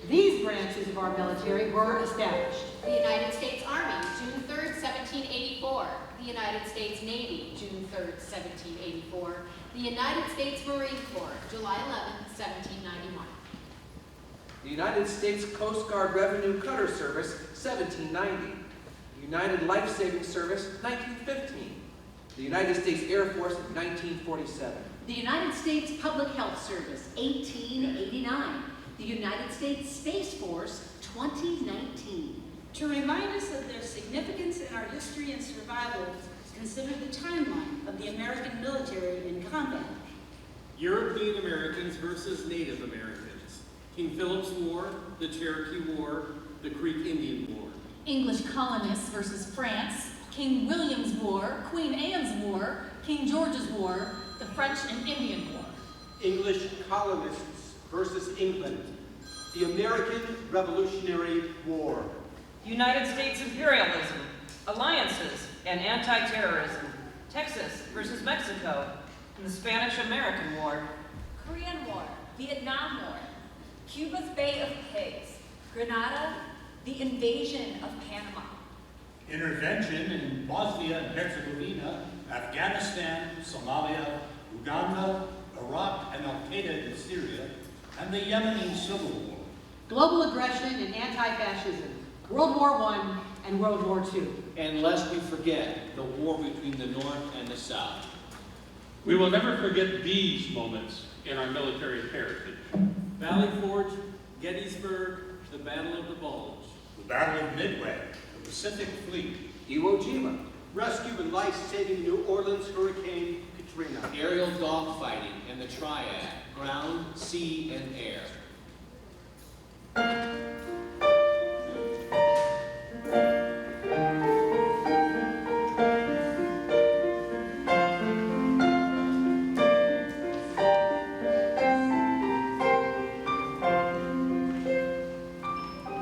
H: these branches of our military were established.
B: The United States Army, June 3rd, 1784. The United States Navy, June 3rd, 1784. The United States Marine Corps, July 11th, 1791.
E: The United States Coast Guard Revenue Cutter Service, 1790. United Life Saving Service, 1915. The United States Air Force, 1947.
M: The United States Public Health Service, 1889. The United States Space Force, 2019.
N: To remind us of their significance in our history and survival, consider the timeline of the American military in combat.
A: European Americans versus Native Americans. King Philip's War, the Cherokee War, the Creek Indian War.
D: English colonists versus France, King William's War, Queen Anne's War, King George's War, the French and Indian War.
I: English colonists versus England. The American Revolutionary War.
K: United States imperialism, alliances, and anti-terrorism. Texas versus Mexico, and the Spanish-American War.
L: Korean War, Vietnam War, Cuba's Bay of Pigs, Grenada, the invasion of Panama.
O: Intervention in Bosnia and Herzegovina, Afghanistan, Somalia, Uganda, Iraq, and Al-Qaeda in Syria, and the Yemeni Civil War.
H: Global aggression and anti-fascism, World War I and World War II.
J: And lest we forget, the war between the North and the South.
C: We will never forget these moments in our military heritage.
A: Valley Forge, Gettysburg, the Battle of the Bulge.
O: The Battle of Midway, the Pacific Fleet.
E: Iwo Jima.
I: Rescue and life-saving New Orleans Hurricane Katrina.
J: Aerial dogfighting and the triad, ground, sea, and air.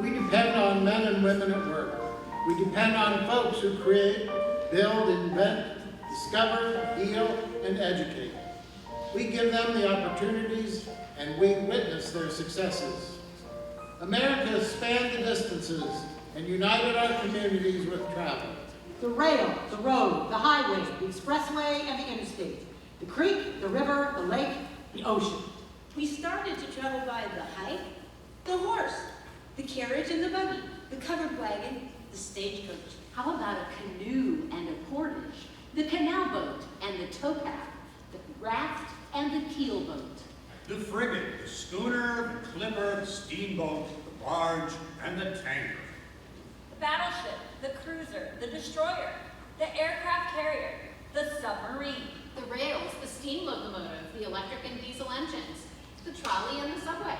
F: We depend on men and women at work. We depend on folks who create, build, invent, discover, heal, and educate. We give them the opportunities, and we witness their successes. America has spanned the distances and united our communities with travel.
H: The rail, the road, the highway, the expressway, and the interstate. The creek, the river, the lake, the ocean.
N: We started to travel by the hike, the horse, the carriage and the buggy, the covered wagon, the stagecoach.
M: How about a canoe and a portage, the canal boat and the towpath, the raft and the keel boat?
O: The frigate, the schooner, the clipper, the steamboat, the barge, and the tanker.
L: The battleship, the cruiser, the destroyer, the aircraft carrier, the submarine.
B: The rails, the steam locomotive, the electric and diesel engines, the trolley and the subway.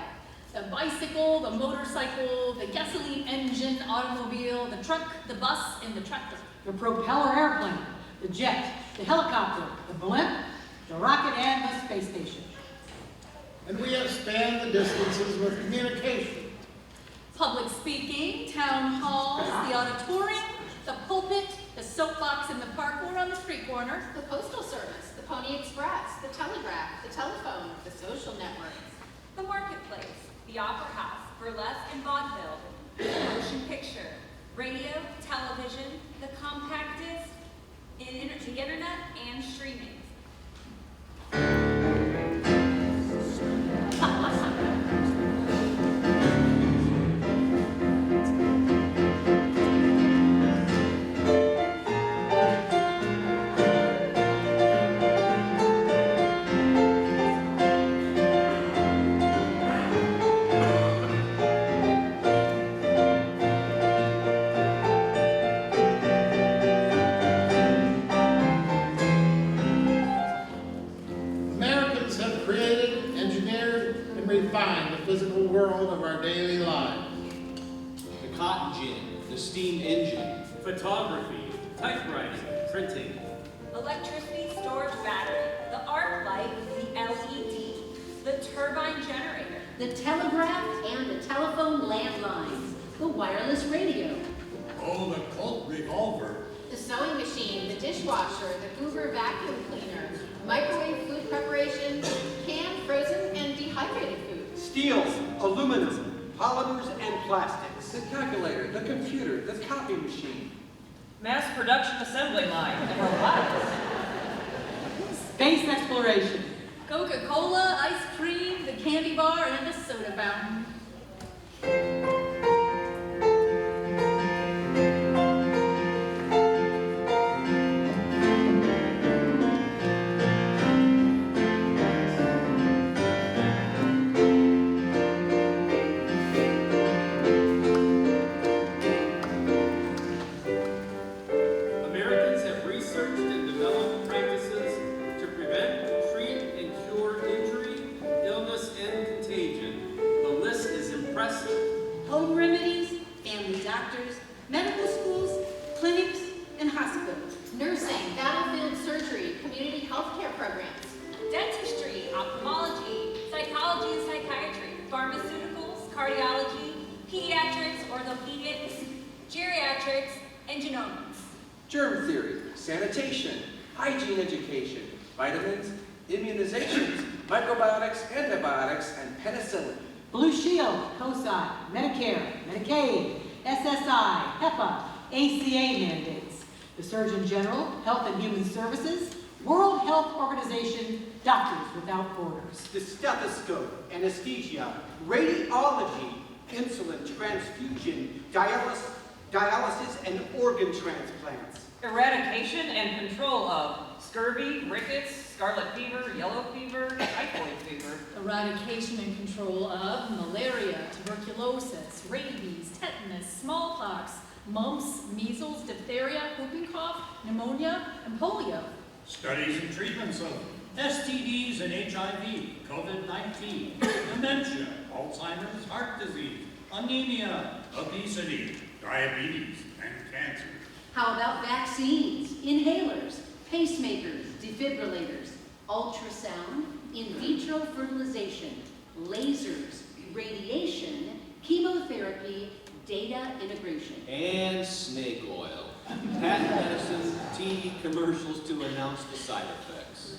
D: The bicycle, the motorcycle, the gasoline engine, automobile, the truck, the bus, and the tractor.
H: The propeller airplane, the jet, the helicopter, the blimp, the rocket, and the space station.
F: And we have spanned the distances with communication.
D: Public speaking, town halls, the auditorium, the pulpit, the soapbox in the park or on the street corner.
B: The postal service, the Pony Express, the telegraph, the telephone, the social networks.
L: The marketplace, the opera house, burlesque and vaudeville, the motion picture, radio, television, the compact disc, the internet, and streaming.
J: steam engine.
A: Photography, typewriting, printing.
L: Electricity storage battery, the arc light, the LED, the turbine generator.
M: The telegraph and the telephone landlines, the wireless radio.
O: Oh, the Colt revolver.
B: The sewing machine, the dishwasher, the Hoover vacuum cleaner, microwave food preparation, canned, frozen, and dehydrated food.
I: Steels, aluminum, polymers, and plastics.
E: The calculator, the computer, the copy machine.
K: Mass production assembly line and robotics.
H: Space exploration.
D: Coca-Cola, ice cream, the candy bar, and the soda fountain.
A: Americans have researched and developed practices to prevent, treat, and cure injury, illness, and contagion. The list is impressive.
N: Home remedies, family doctors, medical schools, clinics, and hospitals.
B: Nursing, battlefield surgery, community health care programs.
L: Dentistry, ophthalmology, psychology and psychiatry, pharmaceuticals, cardiology, pediatrics, orthopedics, geriatrics, and genomics.
E: Germ theory, sanitation, hygiene education, vitamins, immunizations, microbiotics, antibiotics, and penicillin.
H: Blue Shield, COSI, Medicare, Medicaid, SSI, HEPA, ACA mandates. The Surgeon General, Health and Human Services, World Health Organization, Doctors Without Borders.
I: The stethoscope, anesthesia, radiology, insulin, transfusion, dialysis, and organ transplants.
K: Eradication and control of scurvy, rickets, scarlet fever, yellow fever, typhoid fever.
D: Eradication and control of malaria, tuberculosis, rabies, tetanus, smallpox, mumps, measles, diphtheria, whooping cough, pneumonia, and polio.
O: Studies and treatments of STDs and HIV, COVID-19, dementia, Alzheimer's, heart disease, anemia, obesity, diabetes, and cancer.
M: How about vaccines, inhalers, pacemakers, defibrillators, ultrasound, in vitro fertilization, lasers, radiation, chemotherapy, data integration.
J: And snake oil. Patent medicine, TV commercials to announce the side effects.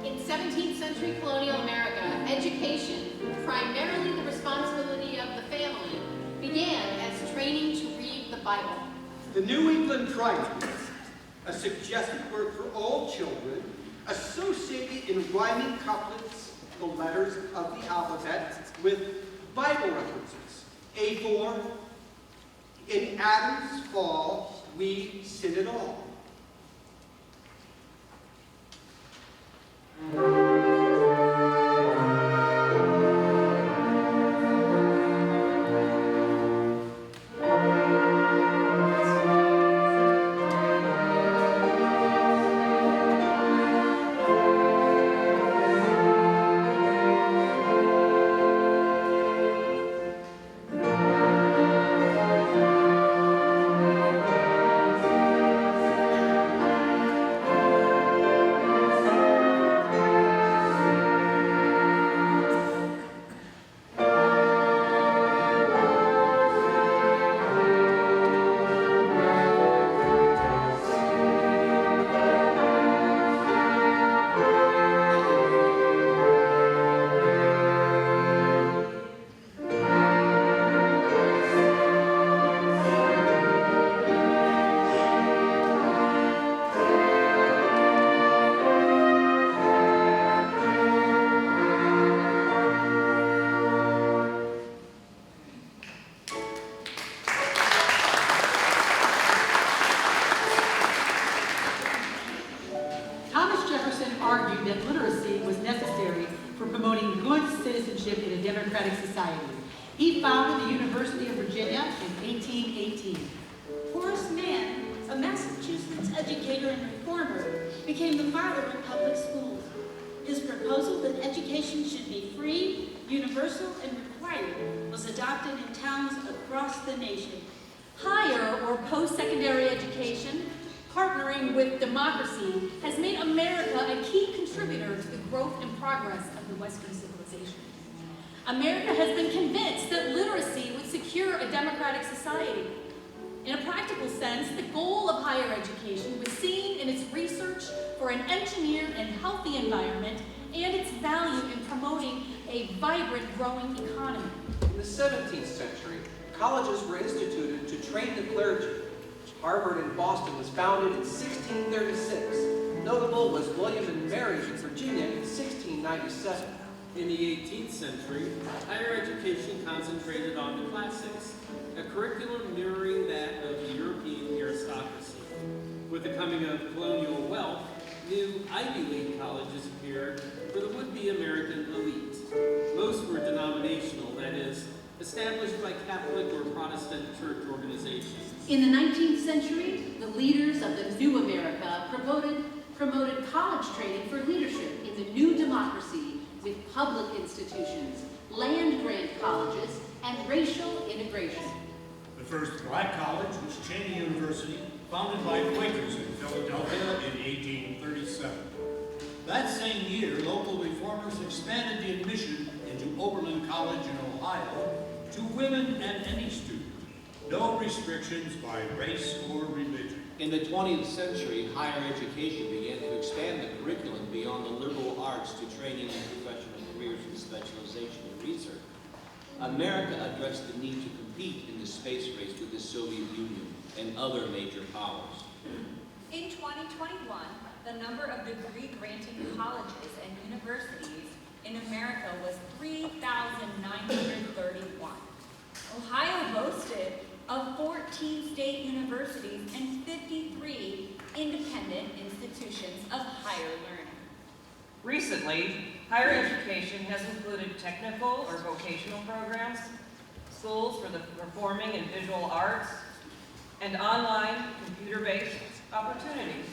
B: In 17th century colonial America, education, primarily the responsibility of the family, began as training to read the Bible.
I: The New England Primer, a suggested work for all children, associated in rhyming couplets the letters of the alphabet with Bible references. A4, in Adam's fall, we sin it all.
H: citizenship in a democratic society. He founded the University of Virginia in 1818.
N: Horace Mann, a Massachusetts educator and reformer, became the father of public schools. His proposal that education should be free, universal, and required was adopted in towns across the nation.
D: Higher or post-secondary education, partnering with democracy, has made America a key contributor to the growth and progress of the Western civilization. America has been convinced that literacy would secure a democratic society. In a practical sense, the goal of higher education was seen in its research for an engineered and healthy environment and its value in promoting a vibrant, growing economy.
E: In the 17th century, colleges were instituted to train the clergy. Harvard in Boston was founded in 1636. Notable was William and Mary in Virginia in 1697.
A: In the 18th century, higher education concentrated on the classics, a curriculum mirroring that of the European aristocracy. With the coming of colonial wealth, new Ivy League colleges appeared for the would-be American elite. Most were denominational, that is, established by Catholic or Protestant church organizations.
M: In the 19th century, the leaders of the new America promoted college training for leadership in the new democracy with public institutions, land-grant colleges, and racial integration.
O: The first black college was Cheney University, founded by Quakers in Philadelphia in 1837. That same year, local reformers expanded the admission into Oberlin College in Ohio to women and any student. No restrictions by race or religion.
J: In the 20th century, higher education began to expand the curriculum beyond the liberal arts to training in professional careers and specialization in research. America addressed the need to compete in the space race with the Soviet Union and other major powers.
L: In 2021, the number of degree-granting colleges and universities in America was 3,931. Ohio boasted of 14 state universities and 53 independent institutions of higher learning.
K: Recently, higher education has included technical or vocational programs, schools for the performing and visual arts, and online computer-based opportunities.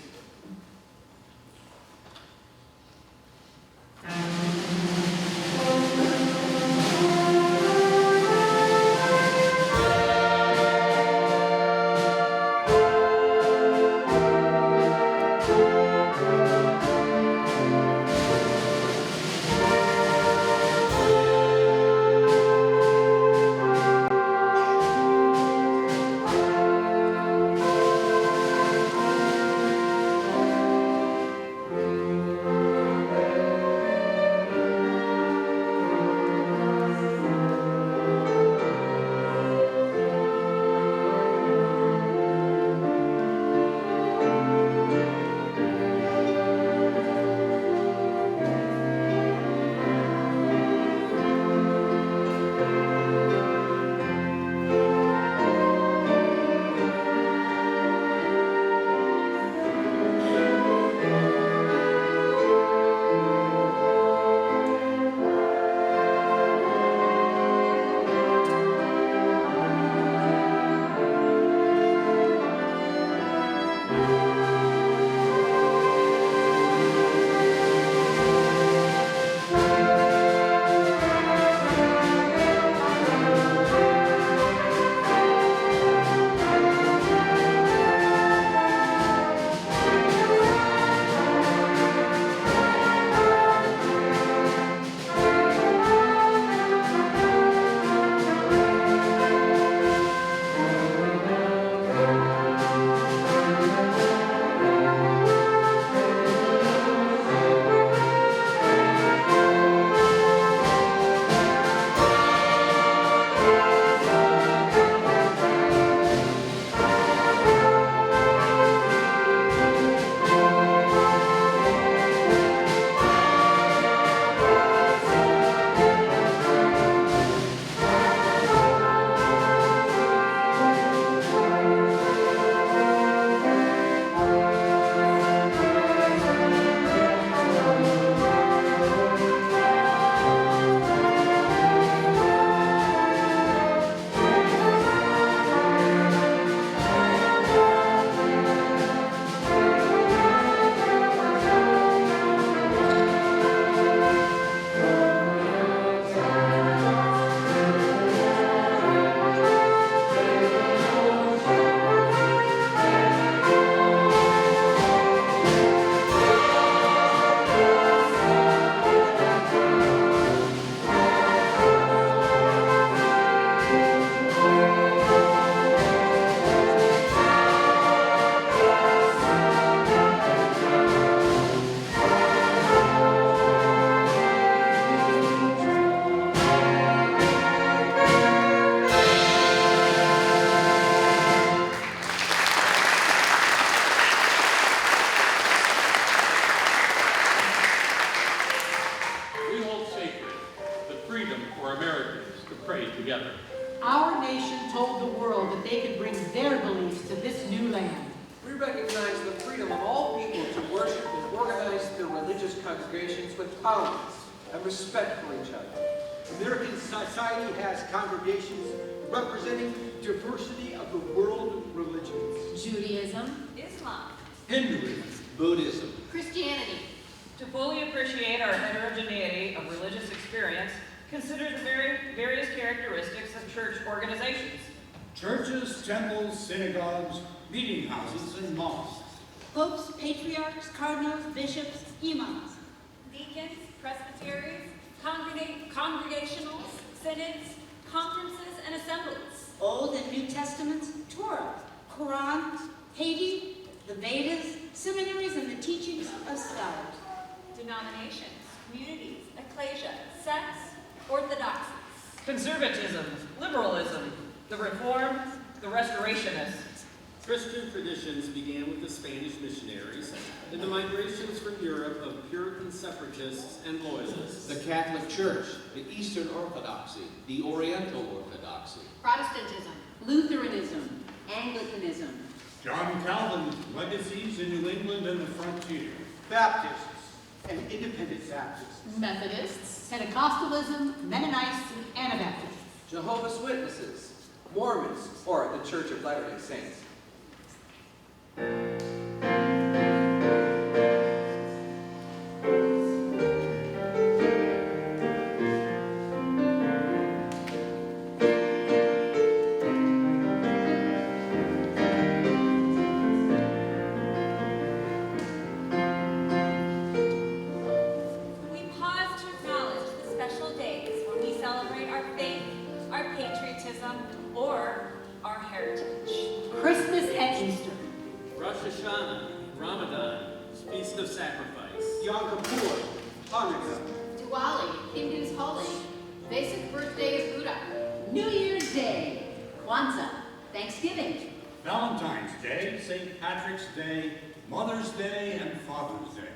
C: together.
H: Our nation told the world that they could bring their beliefs to this new land.
E: We recognize the freedom of all people to worship and organize their religious congregations with tolerance and respect for each other.
I: American society has congregations representing diversity of the world religions.
B: Judaism,
L: Islam,
I: Hinduism, Buddhism,
B: Christianity.
K: To fully appreciate our heterogeneity of religious experience, consider the various characteristics of church organizations.
O: Churches, temples, synagogues, meeting houses, and mosques.
N: Popes, patriarchs, cardinals, bishops, imams.
L: deacons, presbyteries, congregationals, synods, conferences, and assemblies.
N: Old and New Testaments, Torah, Quran, Haiti, the Vedas, seminaries, and the teachings of scholars.
L: Denominations, communities, ecclesia, sects, orthodoxies.
K: Conservatism, liberalism, the Reformed, the Restorationists.
A: Christian traditions began with the Spanish missionaries and the migrations from Europe of Puritan separatists and loyalists.
J: The Catholic Church, the Eastern Orthodoxy, the Oriental Orthodoxy.
B: Protestantism,
M: Lutheranism, Anglicanism,
O: John Calvin's legacies in New England and the frontier.
I: Baptists and independent Baptists.
H: Methodists, Pentecostalism, Mennonites, and Anabaptists.
E: Jehovah's Witnesses, Mormons, or the Church of Latter-day Saints.
L: We pause to acknowledge the special days when we celebrate our faith, our patriotism, or our heritage.
H: Christmas and Easter.
A: Rosh Hashanah, Ramadan, Feast of Sacrifice.
I: Yom Kippur, Hanukkah.
B: Diwali, Hindu's holy, basic birthday of Buddha.
M: New Year's Day, Kwanzaa, Thanksgiving,
O: Valentine's Day, St. Patrick's Day, Mother's Day, and Father's Day.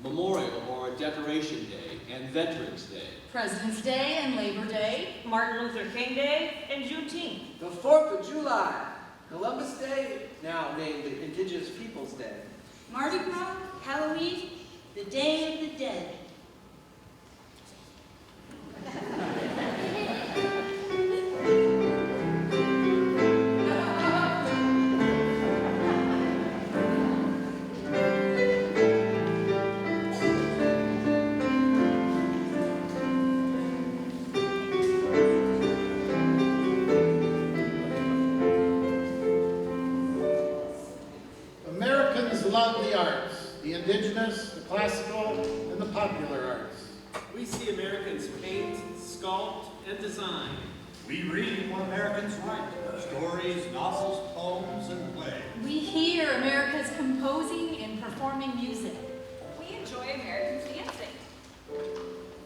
J: Memorial or Decoration Day and Veterans Day.
D: President's Day and Labor Day.
K: Martin Luther King Day and Juneteenth.
E: The 4th of July, Columbus Day, now named the Indigenous Peoples Day.
N: Mardi Gras, Halloween, the Day of the Dead.
F: Americans love the arts, the indigenous, the classical, and the popular arts.
A: We see Americans paint, sculpt, and design.
O: We read what Americans write, stories, novels, poems, and plays.
D: We hear America's composing and performing music.
L: We enjoy Americans dancing.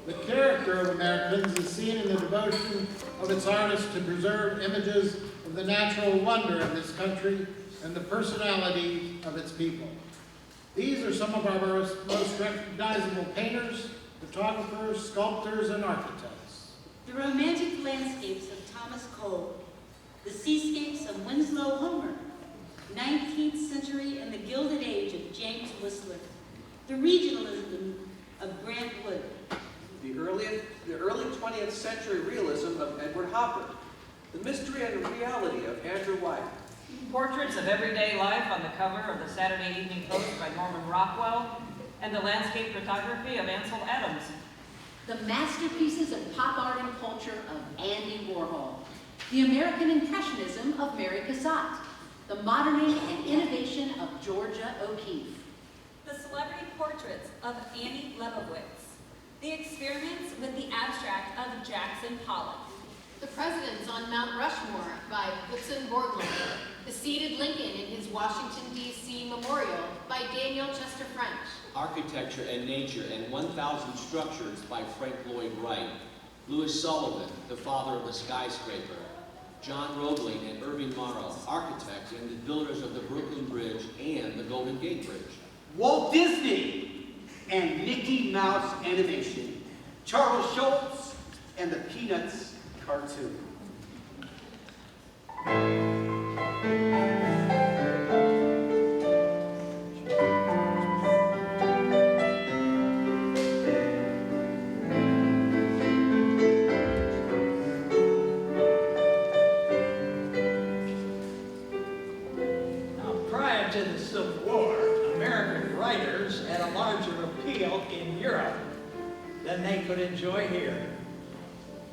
F: The character of Americans is seen in the devotion of its artists to preserve images of the natural wonder of this country and the personality of its people. These are some of our most recognizable painters, photographers, sculptors, and architects.
N: The romantic landscapes of Thomas Cole, the seascapes of Winslow Homer, 19th century and the Gilded Age of James Whistler, the regionalism of Grant Wood,
E: The early 20th century realism of Edward Hopper, the mystery and reality of Andrew White,
K: Portraits of everyday life on the cover of the Saturday Evening Post by Norman Rockwell, and the landscape photography of Ansel Adams.
M: the masterpieces of pop art and culture of Andy Warhol, the American Impressionism of Mary Cassatt, the moderning and innovation of Georgia O'Keeffe,
L: The celebrity portraits of Annie Leibovitz. The experiments with the abstract of Jackson Pollock.
B: The Presidents on Mount Rushmore by Woodson Borglum. The Seated Lincoln in his Washington, D.C. Memorial by Daniel Chester French.
J: Architecture and Nature and 1,000 Structures by Frank Lloyd Wright. Louis Sullivan, the father of the skyscraper. John Roebling and Irving Morrow, architects and the builders of the Brooklyn Bridge and the Golden Gate Bridge.
I: Walt Disney and Mickey Mouse Animation. Charles Schultz and the Peanuts cartoon.
G: Now, prior to the Civil War, American writers had a larger appeal in Europe than they could enjoy here.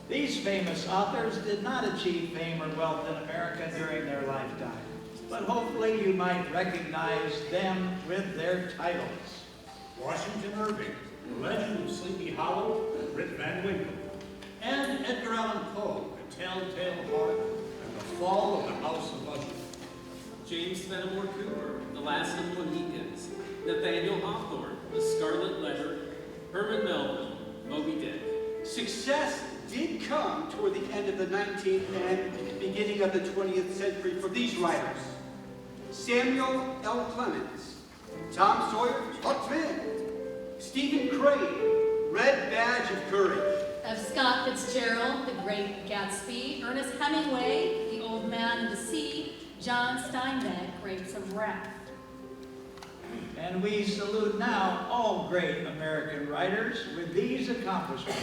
G: These famous authors did not achieve fame or wealth in America during their lifetime, but hopefully you might recognize them with their titles.
O: Washington Irving, The Legend of Sleepy Hollow, Rip Van Winkle. And Edgar Allan Poe, A Telltale Heart, and The Fall of the House of Usher.
A: James Fenimore Cooper, The Last of the Mohicans. Nathaniel Hawthorne, The Scarlet Letter. Herman Melville, Moby Dick.
I: Success did come toward the end of the 19th and beginning of the 20th century for these writers. Samuel L. Clemens, Tom Sawyer, Huck Finn, Stephen Crane, Red Badge of Courage.
D: Of Scott Fitzgerald, The Great Gatsby, Ernest Hemingway, The Old Man and the Sea, John Steinbeck, Grapes of Wrath.
G: And we salute now all great American writers with these accomplishments.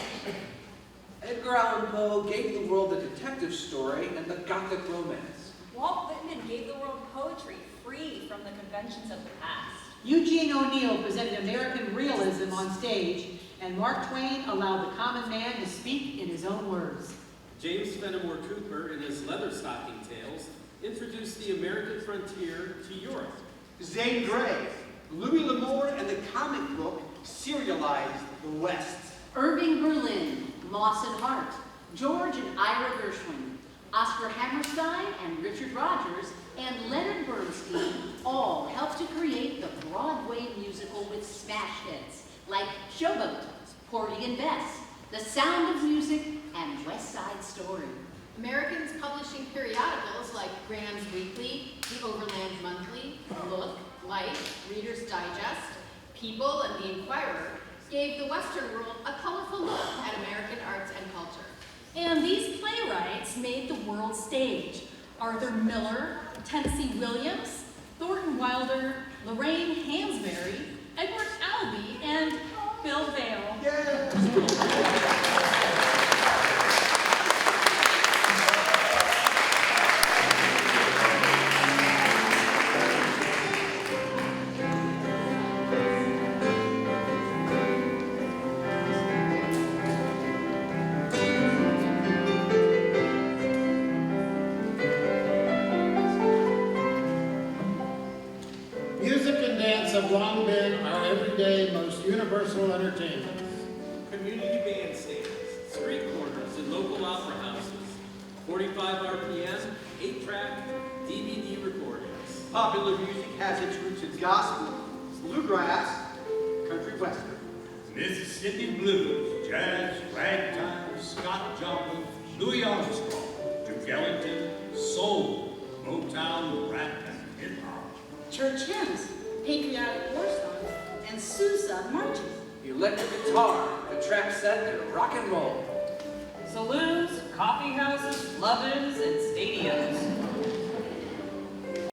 E: Edgar Allan Poe gave the world the detective story and the Gothic romance.
L: Walt Whitman gave the world poetry free from the conventions of the past.
H: Eugene O'Neill presented American realism on stage, and Mark Twain allowed the common man to speak in his own words.
A: James Fenimore Cooper, in his Leatherstocking Tales, introduced the American frontier to Europe.
I: Zane Grey, Louis L'Amour, and the comic book serialized the West.
M: Irving Berlin, Moss and Hart, George and Ira Gershwin, Oscar Hammerstein and Richard Rodgers, and Leonard Bernstein all helped to create the Broadway musical with smash hits like Showboat, Porgy and Bess, The Sound of Music, and West Side Story.
B: Americans publishing periodicals like Graham's Weekly, The Overland Monthly, Look, Life, Reader's Digest, People, and The Inquirer gave the Western world a colorful look at American arts and culture.
D: And these playwrights made the world stage. Arthur Miller, Tennessee Williams, Thornton Wilder, Lorraine Hansberry, Edward Albee, and Bill Vaill.
F: Music and dance have long been our everyday, most universal entertainments.
A: Community bandstands, street corners, and local opera houses. 45 RPM, 8-track, DVD recordings.
I: Popular music has its roots in gospel, bluegrass, country western.
O: Mississippi blues, jazz, ragtime, Scott Joplin, Louis Armstrong, Duke Ellington, soul, Motown, rap, and hip-hop.
N: Church hymns, patriotic war songs, and Sousa marches.
E: Electric guitar, the track set, and rock and roll.
K: Saloons, coffee houses, love-ins, and stadiums.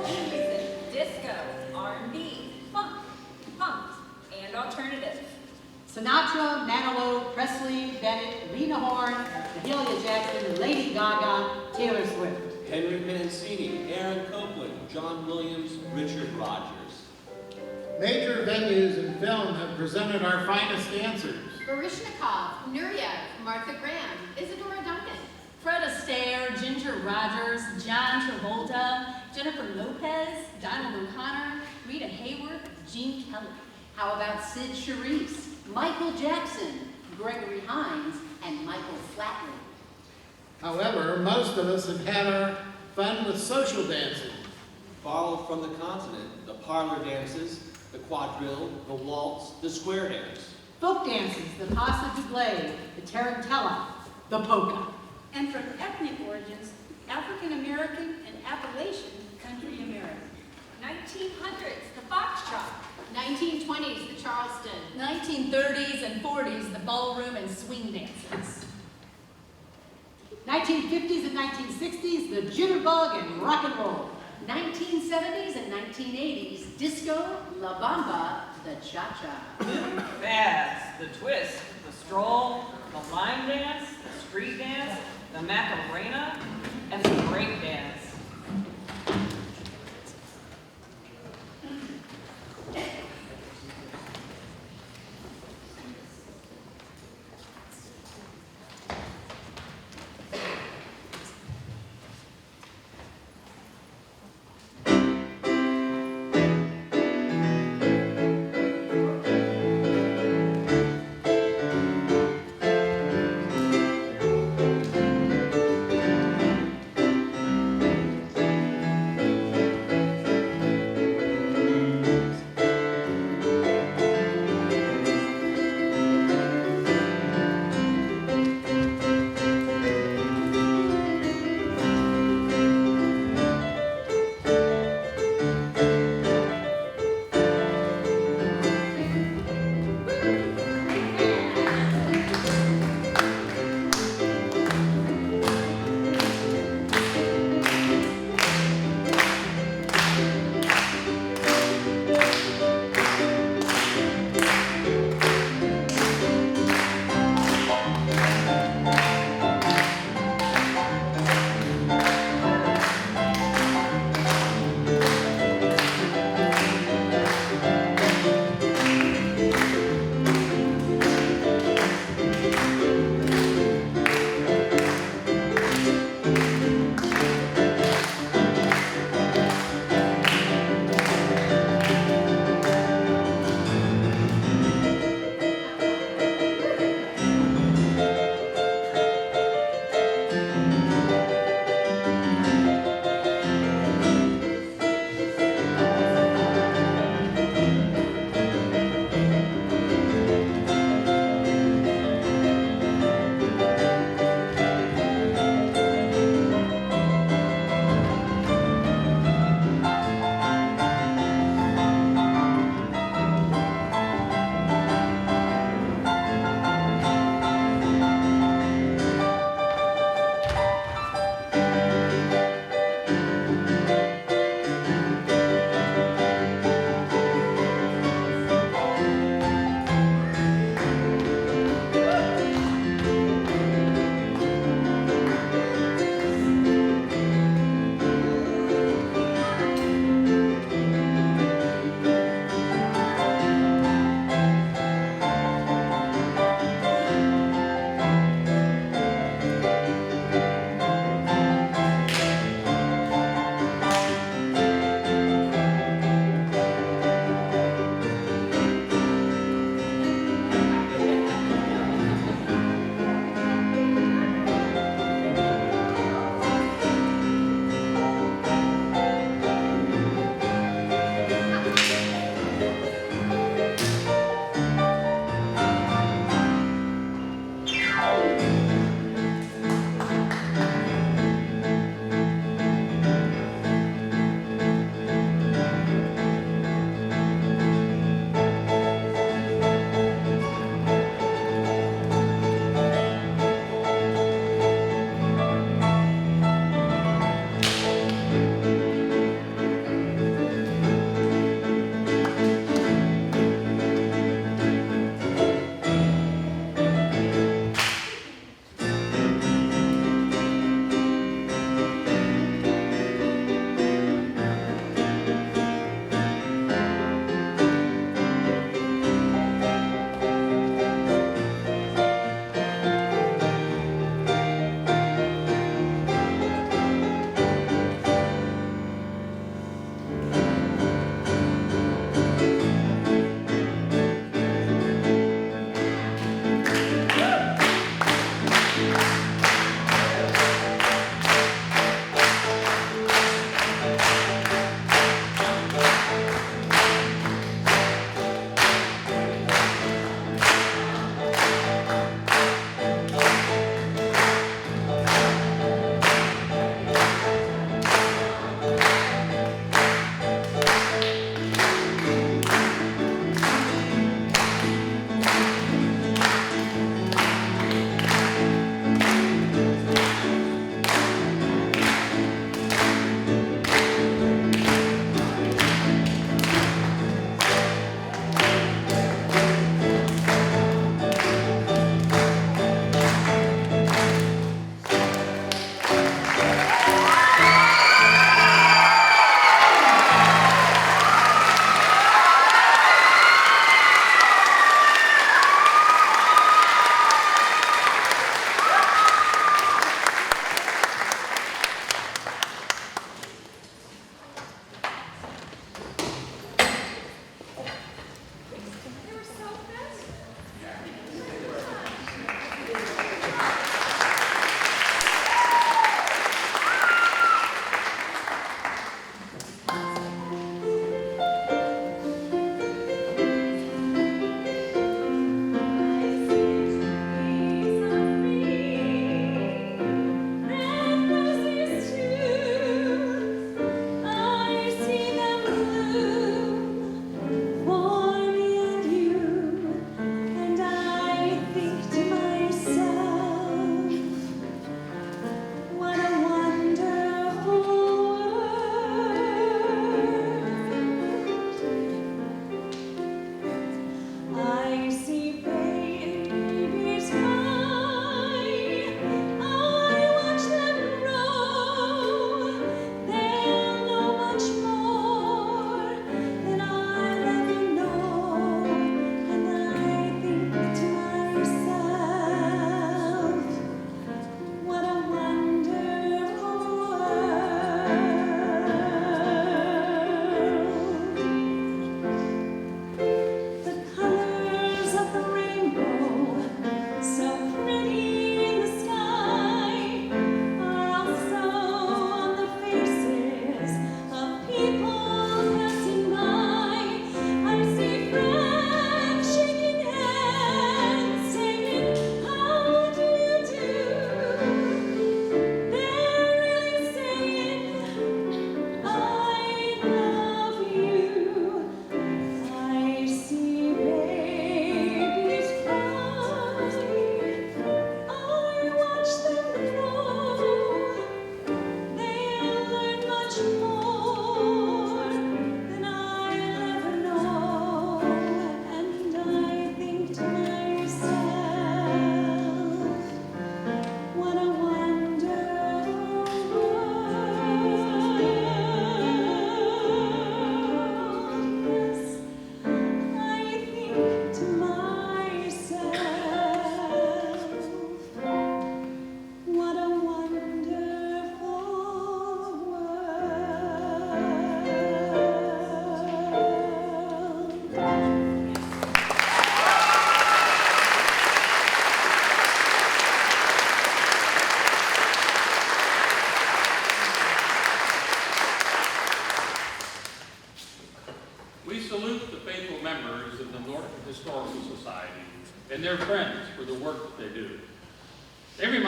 L: Music, disco, R&B, funk, punk, and alternative.
H: Sinatra, Manilow, Presley, Bennett, Lena Horne, Mahalia Jackson, Lady Gaga, Taylor Swift.
J: Henry Mancini, Aaron Copland, John Williams, Richard Rodgers.
F: Major venues in film have presented our finest dancers.
B: Baryshnikov, Nureyev, Martha Graham, Isadora Duncan.
D: Fred Astaire, Ginger Rogers, John Travolta, Jennifer Lopez, Donald O'Connor, Rita Hayworth, Gene Kelly.
M: How about Sid Charisse, Michael Jackson, Gregory Hines, and Michael Flatley?
F: However, most of us have had our fun with social dancing.
J: Borrowed from the continent, the parlor dances, the quadrille, the waltz, the square dance.
H: Folk dances, the Paso Doble, the Tarantella, the polka.
N: And from ethnic origins, African American and Appalachian country American.
L: 1900s, the foxtrot.
B: 1920s, the Charleston.
D: 1930s and 40s, the ballroom and swing dances.
H: 1950s and 1960s, the jitterbug and rock and roll.
M: 1970s and 1980s, disco, la bamba, the cha-cha.
K: Fads, the twist, the stroll, the line dance, the street dance, the macarena, and the break dance.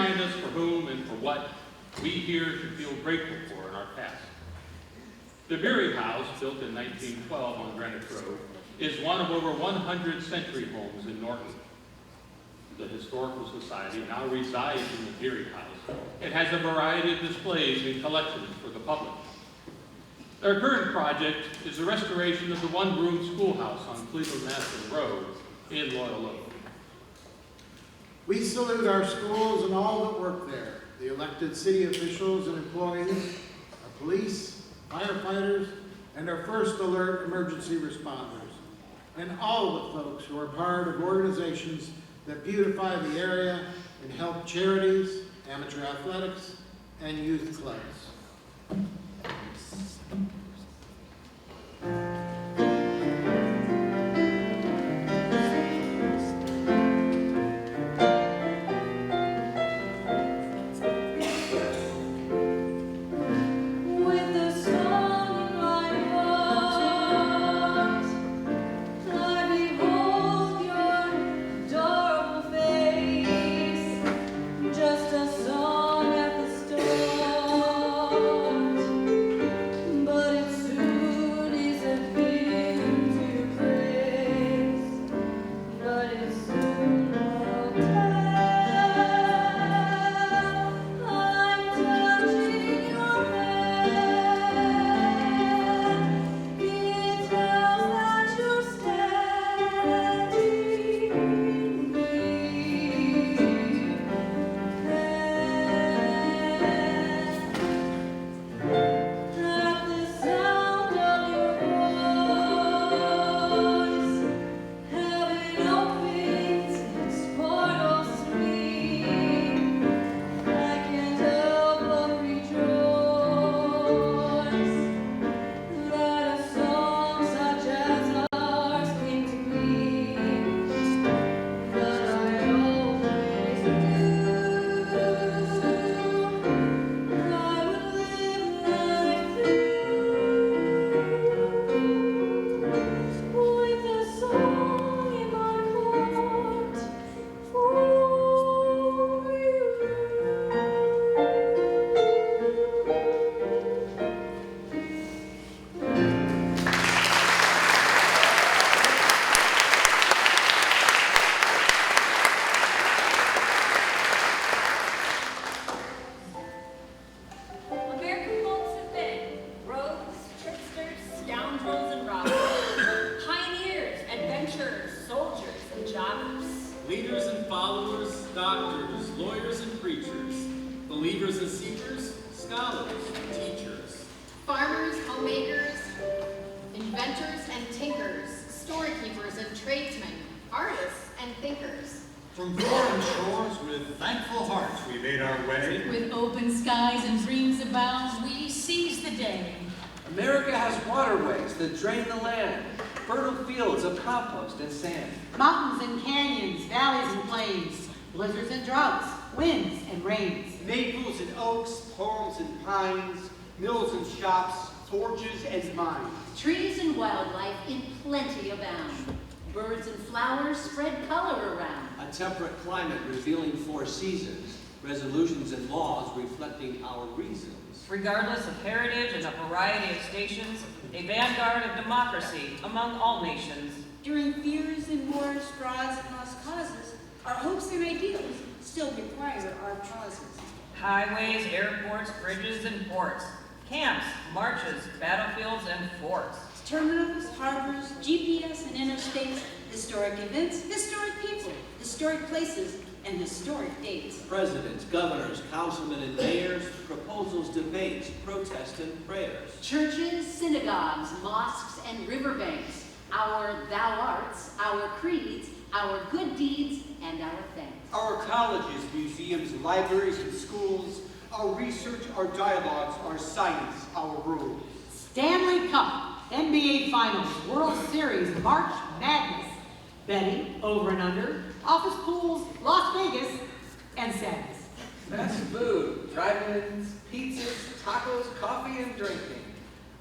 C: remind us for whom and for what we here should feel grateful for in our past. The Beery House, built in 1912 on Greenwich Road, is one of over 100 century homes in Norton. The Historical Society now resides in the Beery House. It has a variety of displays and collections for the public. Their current project is the restoration of the one-room schoolhouse on Cleveland-Massillon Road in Loyal Oak.
F: We salute our schools and all that work there, the elected city officials and employees, our police, firefighters, and our first alert emergency responders, and all the folks who are part of organizations that beautify the area and help charities, amateur athletics, and youth clubs.
Q: Just a song at the start.
A: leaders and followers, doctors, lawyers and preachers, believers and seekers, scholars, teachers,
B: farmers, homemakers, inventors and tinkers, storekeepers and tradesmen, artists and thinkers.
O: From foreign shores with thankful hearts we made our way.
D: With open skies and dreams abound, we seize the day.
E: America has waterways that drain the land, fertile fields of compost and sand.
H: Mountains and canyons, valleys and plains, blizzards and droughts, winds and rains.
I: Maples and oaks, palms and pines, mills and shops, forges and mines.
M: Trees and wildlife in plenty abound. Birds and flowers spread color around.
J: A temperate climate revealing 4 seasons, resolutions and laws reflecting our reasons.
K: Regardless of heritage and a variety of stations, a vanguard of democracy among all nations.
N: During fears and wars, frauds and lost causes, our hopes and ideals still require our pauses.
K: Highways, airports, bridges, and ports. Camps, marches, battlefields, and forts.
N: Terminals, harbors, GPS and interstates, historic events, historic people, historic places, and historic dates.
J: Presidents, governors, councilmen, and mayors, proposals, debates, protests, and prayers.
M: Churches, synagogues, mosques, and riverbanks. Our thou arts, our creeds, our good deeds, and our thanks.
I: Our colleges, museums, libraries, and schools, our research, our dialogues, our science, our rules.
H: Stanley Cup, NBA Finals, World Series, March Madness, Betty, Over and Under, office pools, Las Vegas, and sadness.
E: Fast food, drive-ins, pizzas, tacos, coffee, and drinking.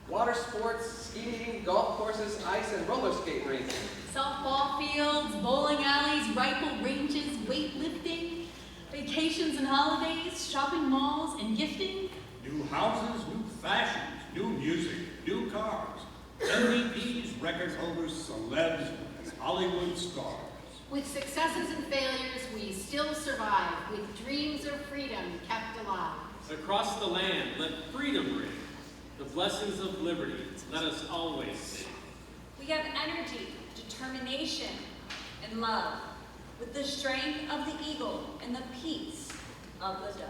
E: Water sports, skiing, golf courses, ice and roller skate racing.
D: Softball fields, bowling alleys, rifle ranges, weightlifting, vacations and holidays, shopping malls, and gifting.
O: New houses, new fashions, new music, new cars, MVPs, record holders, celebs, and Hollywood stars.
B: With successes and failures, we still survive, with dreams of freedom kept alive.
A: Across the land, let freedom ring. The blessings of liberty, let us always sing.
L: We have energy, determination, and love, with the strength of the eagle and the peace of the dove.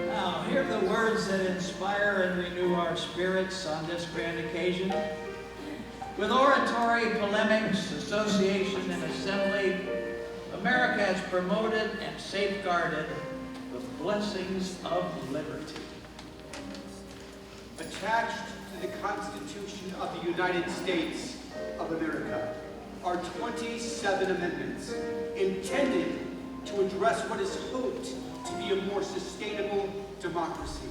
G: Now, hear the words that inspire and renew our spirits on this grand occasion. With oratory, polemics, association, and assembly, America has promoted and safeguarded the blessings of liberty.
I: Attached to the Constitution of the United States of America are 27 amendments intended to address what is hoped to be a more sustainable democracy.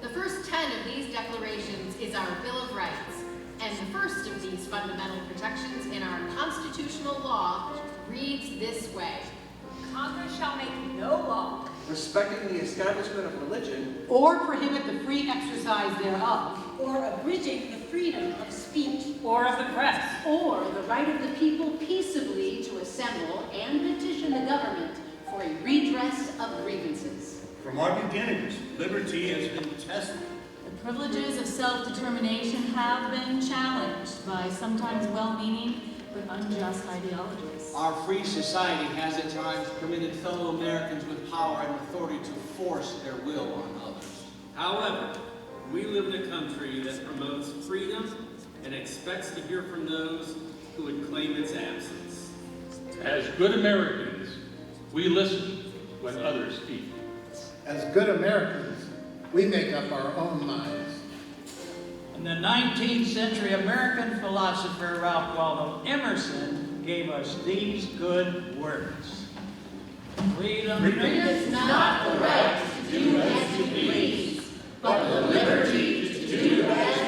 B: The first 10 of these declarations is our Bill of Rights, and the first of these fundamental protections in our constitutional law reads this way.
L: Congress shall make no law
E: Respecting the establishment of religion,
H: or prohibit the free exercise thereof,
N: or abridging the freedom of speech,
K: or of the press,
M: or the right of the people peaceably to assemble and petition the government for a redress of grievances.
O: From our beginnings, liberty has been tested.
D: The privileges of self-determination have been challenged by sometimes well-meaning but unjust ideologies.
J: Our free society has at times permitted fellow Americans with power and authority to force their will on others.
A: However, we live in a country that promotes freedom and expects to hear from those who would claim its absence.
C: As good Americans, we listen when others speak.
F: As good Americans, we make up our own minds.
G: In the 19th century, American philosopher Ralph Waldo Emerson gave us these good words. Freedom
M: is not the right to do as you please, but the liberty to do as